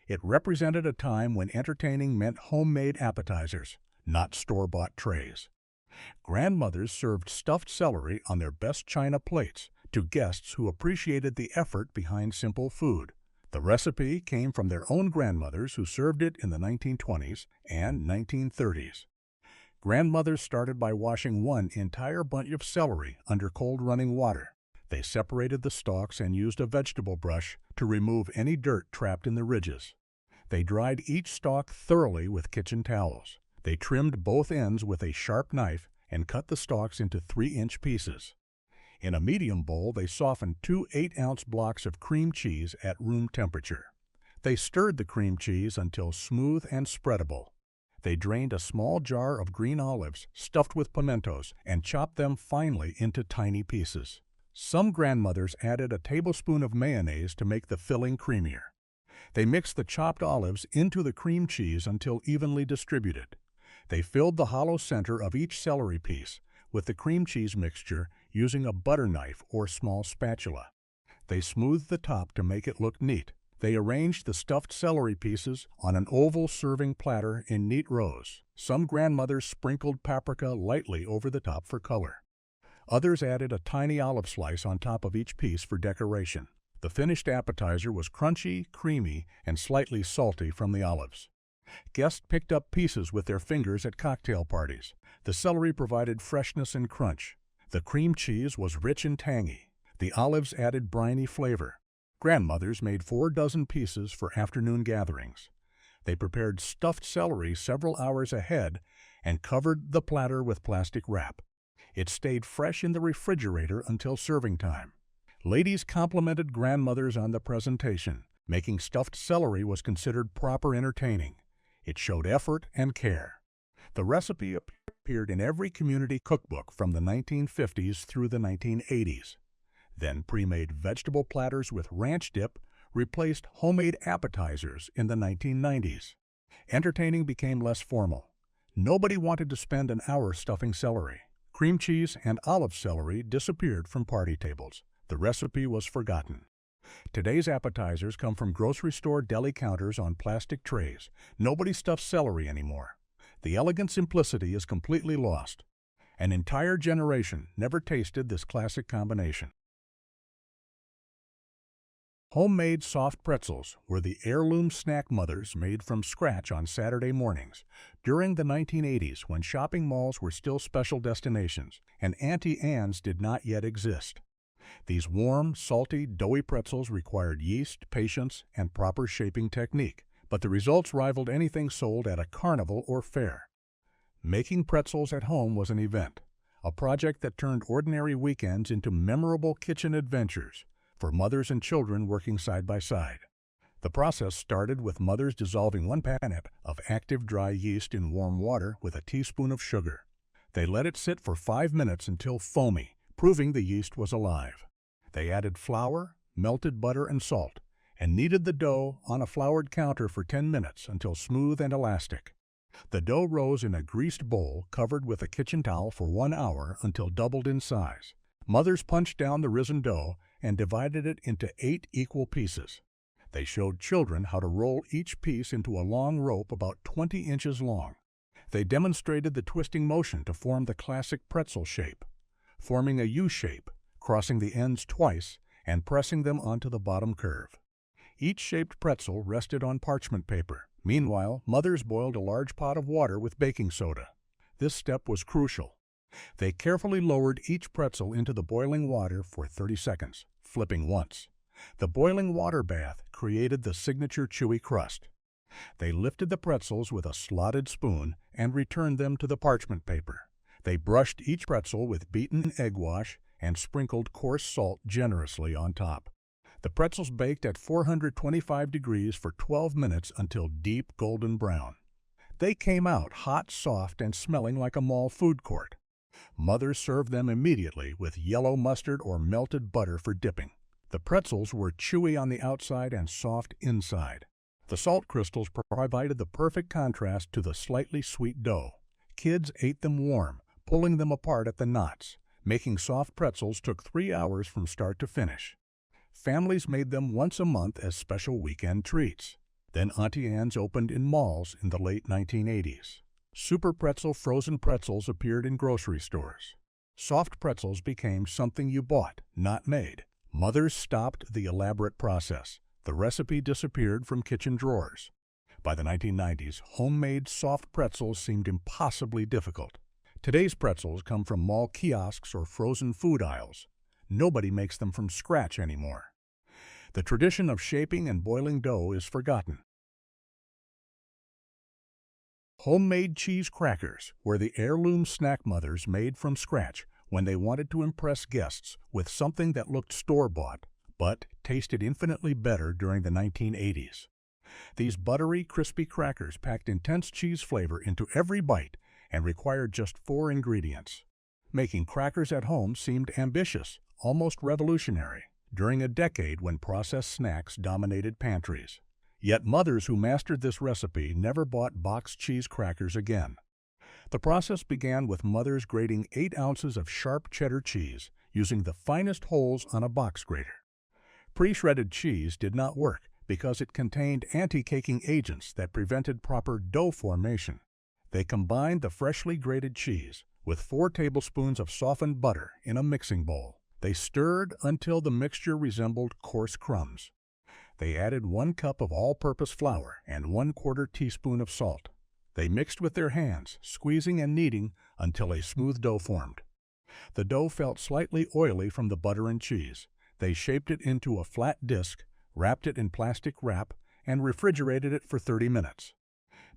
It represented a time when entertaining meant homemade appetizers, not store-bought trays. Grandmothers served stuffed celery on their best china plates to guests who appreciated the effort behind simple food. The recipe came from their own grandmothers who served it in the 1920s and 1930s. Grandmothers started by washing 1 entire bunch of celery under cold running water. They separated the stalks and used a vegetable brush to remove any dirt trapped in the ridges. They dried each stalk thoroughly with kitchen towels. They trimmed both ends with a sharp knife and cut the stalks into 3-inch pieces. In a medium bowl, they softened 2 8-ounce blocks of cream cheese at room temperature. They stirred the cream cheese until smooth and spreadable. They drained a small jar of green olives stuffed with pimentos and chopped them finely into tiny pieces. Some grandmothers added a tablespoon of mayonnaise to make the filling creamier. They mixed the chopped olives into the cream cheese until evenly distributed. They filled the hollow center of each celery piece with the cream cheese mixture using a butter knife or small spatula. They smoothed the top to make it look neat. They arranged the stuffed celery pieces on an oval serving platter in neat rows. Some grandmothers sprinkled paprika lightly over the top for color. Others added a tiny olive slice on top of each piece for decoration. The finished appetizer was crunchy, creamy, and slightly salty from the olives. Guests picked up pieces with their fingers at cocktail parties. The celery provided freshness and crunch. The cream cheese was rich and tangy. The olives added briny flavor. Grandmothers made 4 dozen pieces for afternoon gatherings. They prepared stuffed celery several hours ahead and covered the platter with plastic wrap. It stayed fresh in the refrigerator until serving time. Ladies complimented grandmothers on the presentation. Making stuffed celery was considered proper entertaining. It showed effort and care. The recipe appeared in every community cookbook from the 1950s through the 1980s. Then pre-made vegetable platters with ranch dip replaced homemade appetizers in the 1990s. Entertaining became less formal. Nobody wanted to spend an hour stuffing celery. Cream cheese and olive celery disappeared from party tables. The recipe was forgotten. Today's appetizers come from grocery store deli counters on plastic trays. Nobody stuffs celery anymore. The elegant simplicity is completely lost. An entire generation never tasted this classic combination. Homemade soft pretzels were the heirloom snack mothers made from scratch on Saturday mornings during the 1980s when shopping malls were still special destinations and Auntie Anne's did not yet exist. These warm, salty, doughy pretzels required yeast, patience, and proper shaping technique, but the results rivaled anything sold at a carnival or fair. Making pretzels at home was an event, a project that turned ordinary weekends into memorable kitchen adventures for mothers and children working side by side. The process started with mothers dissolving 1 pan of active dry yeast in warm water with a teaspoon of sugar. They let it sit for 5 minutes until foamy, proving the yeast was alive. They added flour, melted butter, and salt, and kneaded the dough on a floured counter for 10 minutes until smooth and elastic. The dough rose in a greased bowl covered with a kitchen towel for 1 hour until doubled in size. Mothers punched down the risen dough and divided it into 8 equal pieces. They showed children how to roll each piece into a long rope about 20 inches long. They demonstrated the twisting motion to form the classic pretzel shape, forming a U shape, crossing the ends twice, and pressing them onto the bottom curve. Each shaped pretzel rested on parchment paper. Meanwhile, mothers boiled a large pot of water with baking soda. This step was crucial. They carefully lowered each pretzel into the boiling water for 30 seconds, flipping once. The boiling water bath created the signature chewy crust. They lifted the pretzels with a slotted spoon and returned them to the parchment paper. They brushed each pretzel with beaten egg wash and sprinkled coarse salt generously on top. The pretzels baked at 425 degrees for 12 minutes until deep golden brown. They came out hot, soft, and smelling like a mall food court. Mothers served them immediately with yellow mustard or melted butter for dipping. The pretzels were chewy on the outside and soft inside. The salt crystals provided the perfect contrast to the slightly sweet dough. Kids ate them warm, pulling them apart at the knots. Making soft pretzels took 3 hours from start to finish. Families made them once a month as special weekend treats. Then Auntie Anne's opened in malls in the late 1980s. Super Pretzel frozen pretzels appeared in grocery stores. Soft pretzels became something you bought, not made. Mothers stopped the elaborate process. The recipe disappeared from kitchen drawers. By the 1990s, homemade soft pretzels seemed impossibly difficult. Today's pretzels come from mall kiosks or frozen food aisles. Nobody makes them from scratch anymore. The tradition of shaping and boiling dough is forgotten. Homemade cheese crackers were the heirloom snack mothers made from scratch when they wanted to impress guests with something that looked store-bought, but tasted infinitely better during the 1980s. These buttery, crispy crackers packed intense cheese flavor into every bite and required just 4 ingredients. Making crackers at home seemed ambitious, almost revolutionary, during a decade when processed snacks dominated pantries. Yet mothers who mastered this recipe never bought boxed cheese crackers again. The process began with mothers grating 8 ounces of sharp cheddar cheese using the finest holes on a box grater. Pre-shredded cheese did not work because it contained anti-caking agents that prevented proper dough formation. They combined the freshly grated cheese with 4 tablespoons of softened butter in a mixing bowl. They stirred until the mixture resembled coarse crumbs. They added 1 cup of all-purpose flour and 1/4 teaspoon of salt. They mixed with their hands, squeezing and kneading until a smooth dough formed. The dough felt slightly oily from the butter and cheese. They shaped it into a flat disc, wrapped it in plastic wrap, and refrigerated it for 30 minutes.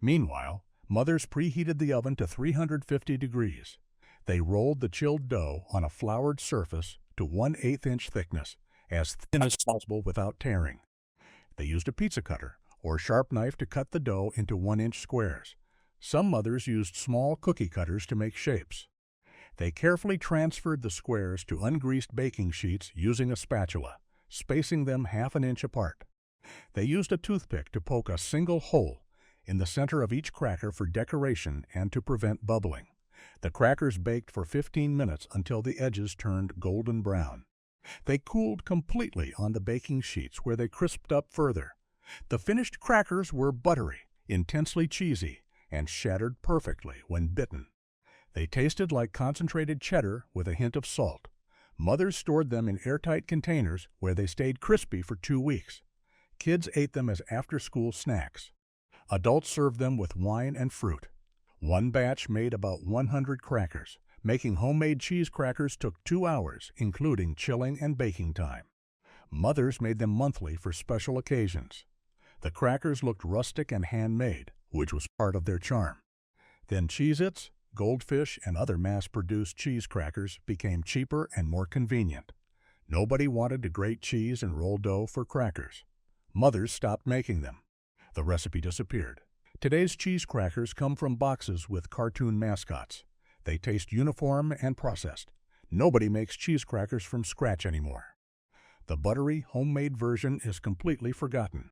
Meanwhile, mothers preheated the oven to 350 degrees. They rolled the chilled dough on a floured surface to 1/8 inch thickness, as thin as possible without tearing. They used a pizza cutter or sharp knife to cut the dough into 1-inch squares. Some mothers used small cookie cutters to make shapes. They carefully transferred the squares to ungreased baking sheets using a spatula, spacing them 1/2 inch apart. They used a toothpick to poke a single hole in the center of each cracker for decoration and to prevent bubbling. The crackers baked for 15 minutes until the edges turned golden brown. They cooled completely on the baking sheets where they crisped up further. The finished crackers were buttery, intensely cheesy, and shattered perfectly when bitten. They tasted like concentrated cheddar with a hint of salt. Mothers stored them in airtight containers where they stayed crispy for 2 weeks. Kids ate them as after-school snacks. Adults served them with wine and fruit. One batch made about 100 crackers. Making homemade cheese crackers took 2 hours, including chilling and baking time. Mothers made them monthly for special occasions. The crackers looked rustic and handmade, which was part of their charm. Then Cheez-Its, Goldfish, and other mass-produced cheese crackers became cheaper and more convenient. Nobody wanted to grate cheese and roll dough for crackers. Mothers stopped making them. The recipe disappeared. Today's cheese crackers come from boxes with cartoon mascots. They taste uniform and processed. Nobody makes cheese crackers from scratch anymore. The buttery, homemade version is completely forgotten.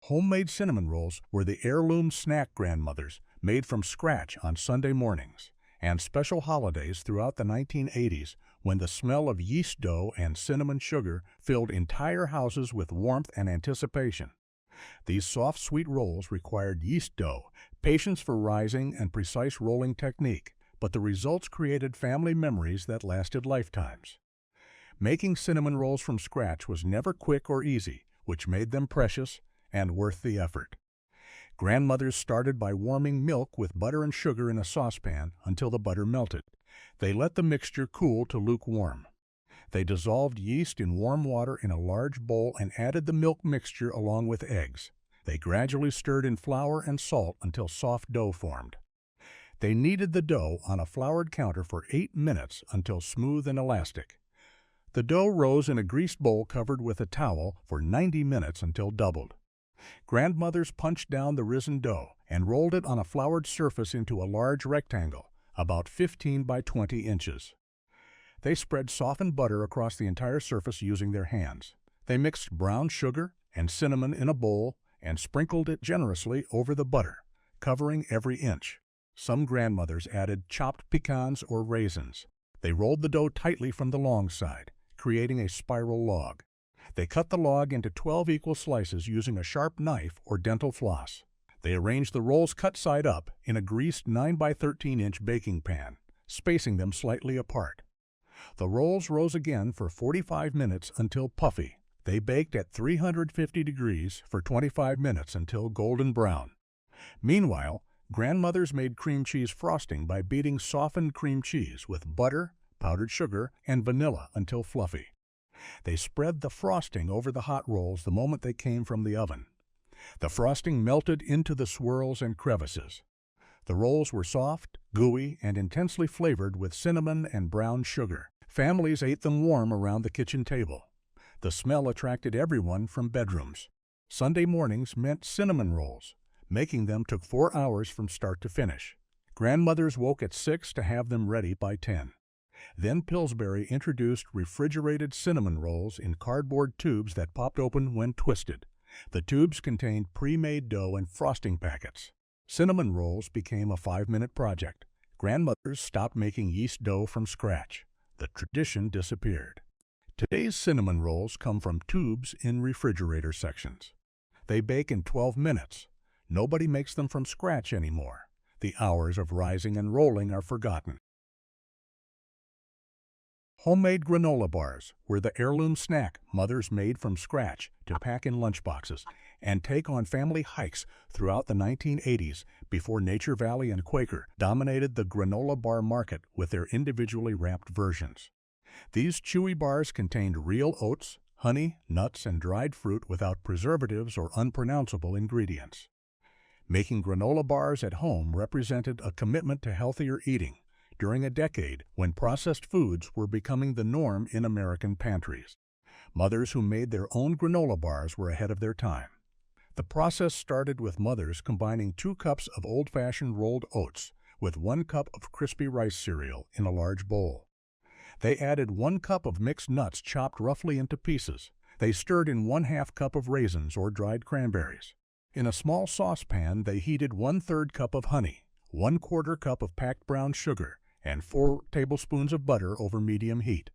Homemade cinnamon rolls were the heirloom snack grandmothers made from scratch on Sunday mornings and special holidays throughout the 1980s when the smell of yeast dough and cinnamon sugar filled entire houses with warmth and anticipation. These soft, sweet rolls required yeast dough, patience for rising, and precise rolling technique, but the results created family memories that lasted lifetimes. Making cinnamon rolls from scratch was never quick or easy, which made them precious and worth the effort. Grandmothers started by warming milk with butter and sugar in a saucepan until the butter melted. They let the mixture cool to lukewarm. They dissolved yeast in warm water in a large bowl and added the milk mixture along with eggs. They gradually stirred in flour and salt until soft dough formed. They kneaded the dough on a floured counter for 8 minutes until smooth and elastic. The dough rose in a greased bowl covered with a towel for 90 minutes until doubled. Grandmothers punched down the risen dough and rolled it on a floured surface into a large rectangle, about 15 by 20 inches. They spread softened butter across the entire surface using their hands. They mixed brown sugar and cinnamon in a bowl and sprinkled it generously over the butter, covering every inch. Some grandmothers added chopped pecans or raisins. They rolled the dough tightly from the long side, creating a spiral log. They cut the log into 12 equal slices using a sharp knife or dental floss. They arranged the rolls cut side up in a greased 9 by 13 inch baking pan, spacing them slightly apart. The rolls rose again for 45 minutes until puffy. They baked at 350 degrees for 25 minutes until golden brown. Meanwhile, grandmothers made cream cheese frosting by beating softened cream cheese with butter, powdered sugar, and vanilla until fluffy. They spread the frosting over the hot rolls the moment they came from the oven. The frosting melted into the swirls and crevices. The rolls were soft, gooey, and intensely flavored with cinnamon and brown sugar. Families ate them warm around the kitchen table. The smell attracted everyone from bedrooms. Sunday mornings meant cinnamon rolls. Making them took 4 hours from start to finish. Grandmothers woke at 6 to have them ready by 10. Then Pillsbury introduced refrigerated cinnamon rolls in cardboard tubes that popped open when twisted. The tubes contained pre-made dough and frosting packets. Cinnamon rolls became a 5-minute project. Grandmothers stopped making yeast dough from scratch. The tradition disappeared. Today's cinnamon rolls come from tubes in refrigerator sections. They bake in 12 minutes. Nobody makes them from scratch anymore. The hours of rising and rolling are forgotten. Homemade granola bars were the heirloom snack mothers made from scratch to pack in lunchboxes and take on family hikes throughout the 1980s before Nature Valley and Quaker dominated the granola bar market with their individually wrapped versions. These chewy bars contained real oats, honey, nuts, and dried fruit without preservatives or unpronounceable ingredients. Making granola bars at home represented a commitment to healthier eating during a decade when processed foods were becoming the norm in American pantries. Mothers who made their own granola bars were ahead of their time. The process started with mothers combining 2 cups of old-fashioned rolled oats with 1 cup of crispy rice cereal in a large bowl. They added 1 cup of mixed nuts chopped roughly into pieces. They stirred in 1/2 cup of raisins or dried cranberries. In a small saucepan, they heated 1/3 cup of honey, 1/4 cup of packed brown sugar, and 4 tablespoons of butter over medium heat.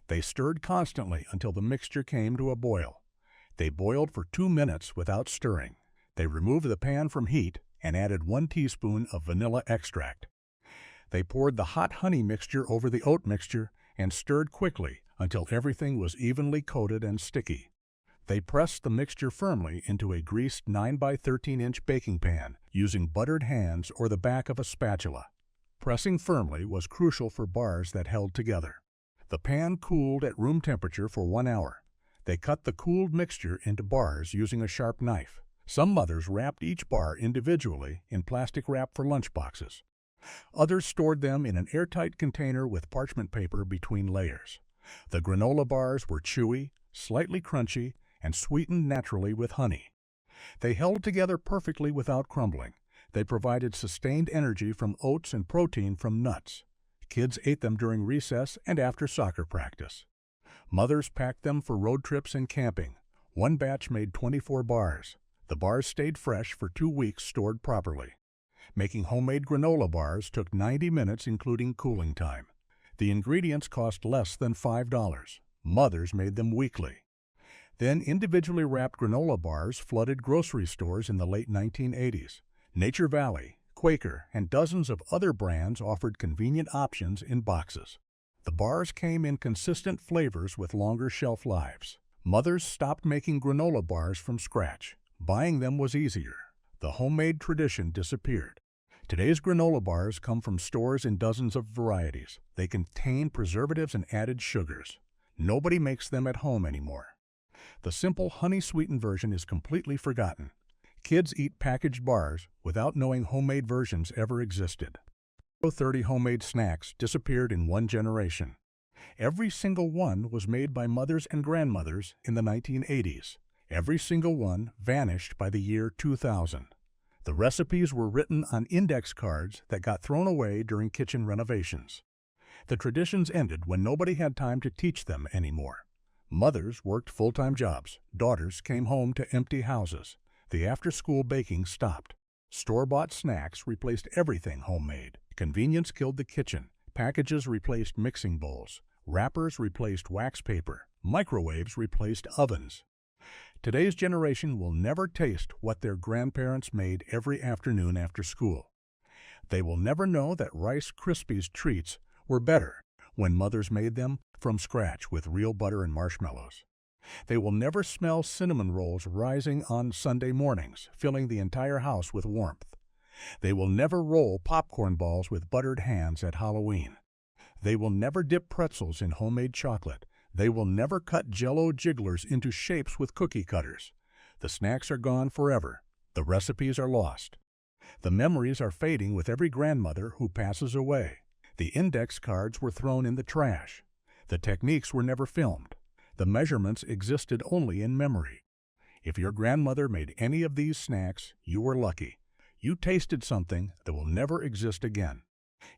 They stirred constantly until the mixture came to a boil. They boiled for 2 minutes without stirring. They removed the pan from heat and added 1 teaspoon of vanilla extract. They poured the hot honey mixture over the oat mixture and stirred quickly until everything was evenly coated and sticky. They pressed the mixture firmly into a greased 9 by 13-inch baking pan using buttered hands or the back of a spatula. Pressing firmly was crucial for bars that held together. The pan cooled at room temperature for 1 hour. They cut the cooled mixture into bars using a sharp knife. Some mothers wrapped each bar individually in plastic wrap for lunchboxes. Others stored them in an airtight container with parchment paper between layers. The granola bars were chewy, slightly crunchy, and sweetened naturally with honey. They held together perfectly without crumbling. They provided sustained energy from oats and protein from nuts. Kids ate them during recess and after soccer practice. Mothers packed them for road trips and camping. 1 batch made 24 bars. The bars stayed fresh for 2 weeks stored properly. Making homemade granola bars took 90 minutes including cooling time. The ingredients cost less than $5. Mothers made them weekly. Then individually wrapped granola bars flooded grocery stores in the late 1980s. Nature Valley, Quaker, and dozens of other brands offered convenient options in boxes. The bars came in consistent flavors with longer shelf lives. Mothers stopped making granola bars from scratch. Buying them was easier. The homemade tradition disappeared. Today's granola bars come from stores in dozens of varieties. They contain preservatives and added sugars. Nobody makes them at home anymore. The simple honey-sweetened version is completely forgotten. Kids eat packaged bars without knowing homemade versions ever existed. 30 homemade snacks disappeared in 1 generation. Every single one was made by mothers and grandmothers in the 1980s. Every single one vanished by the year 2000. The recipes were written on index cards that got thrown away during kitchen renovations. The traditions ended when nobody had time to teach them anymore. Mothers worked full-time jobs. Daughters came home to empty houses. The after-school baking stopped. Store-bought snacks replaced everything homemade. Convenience killed the kitchen. Packages replaced mixing bowls. Wrappers replaced wax paper. Microwaves replaced ovens. Today's generation will never taste what their grandparents made every afternoon after school. They will never know that Rice Krispies treats were better when mothers made them from scratch with real butter and marshmallows. They will never smell cinnamon rolls rising on Sunday mornings, filling the entire house with warmth. They will never roll popcorn balls with buttered hands at Halloween. They will never dip pretzels in homemade chocolate. They will never cut Jell-O jigglers into shapes with cookie cutters. The snacks are gone forever. The recipes are lost. The memories are fading with every grandmother who passes away. The index cards were thrown in the trash. The techniques were never filmed. The measurements existed only in memory. If your grandmother made any of these snacks, you were lucky. You tasted something that will never exist again.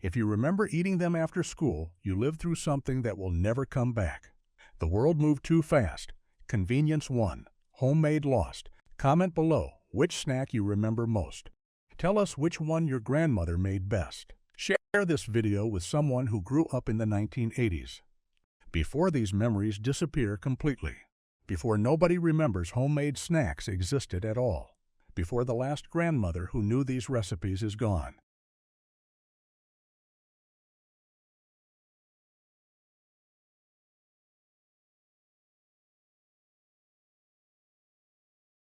If you remember eating them after school, you lived through something that will never come back. The world moved too fast. Convenience won. Homemade lost. Comment below which snack you remember most. Tell us which one your grandmother made best. Share this video with someone who grew up in the 1980s. Before these memories disappear completely. Before nobody remembers homemade snacks existed at all. Before the last grandmother who knew these recipes is gone.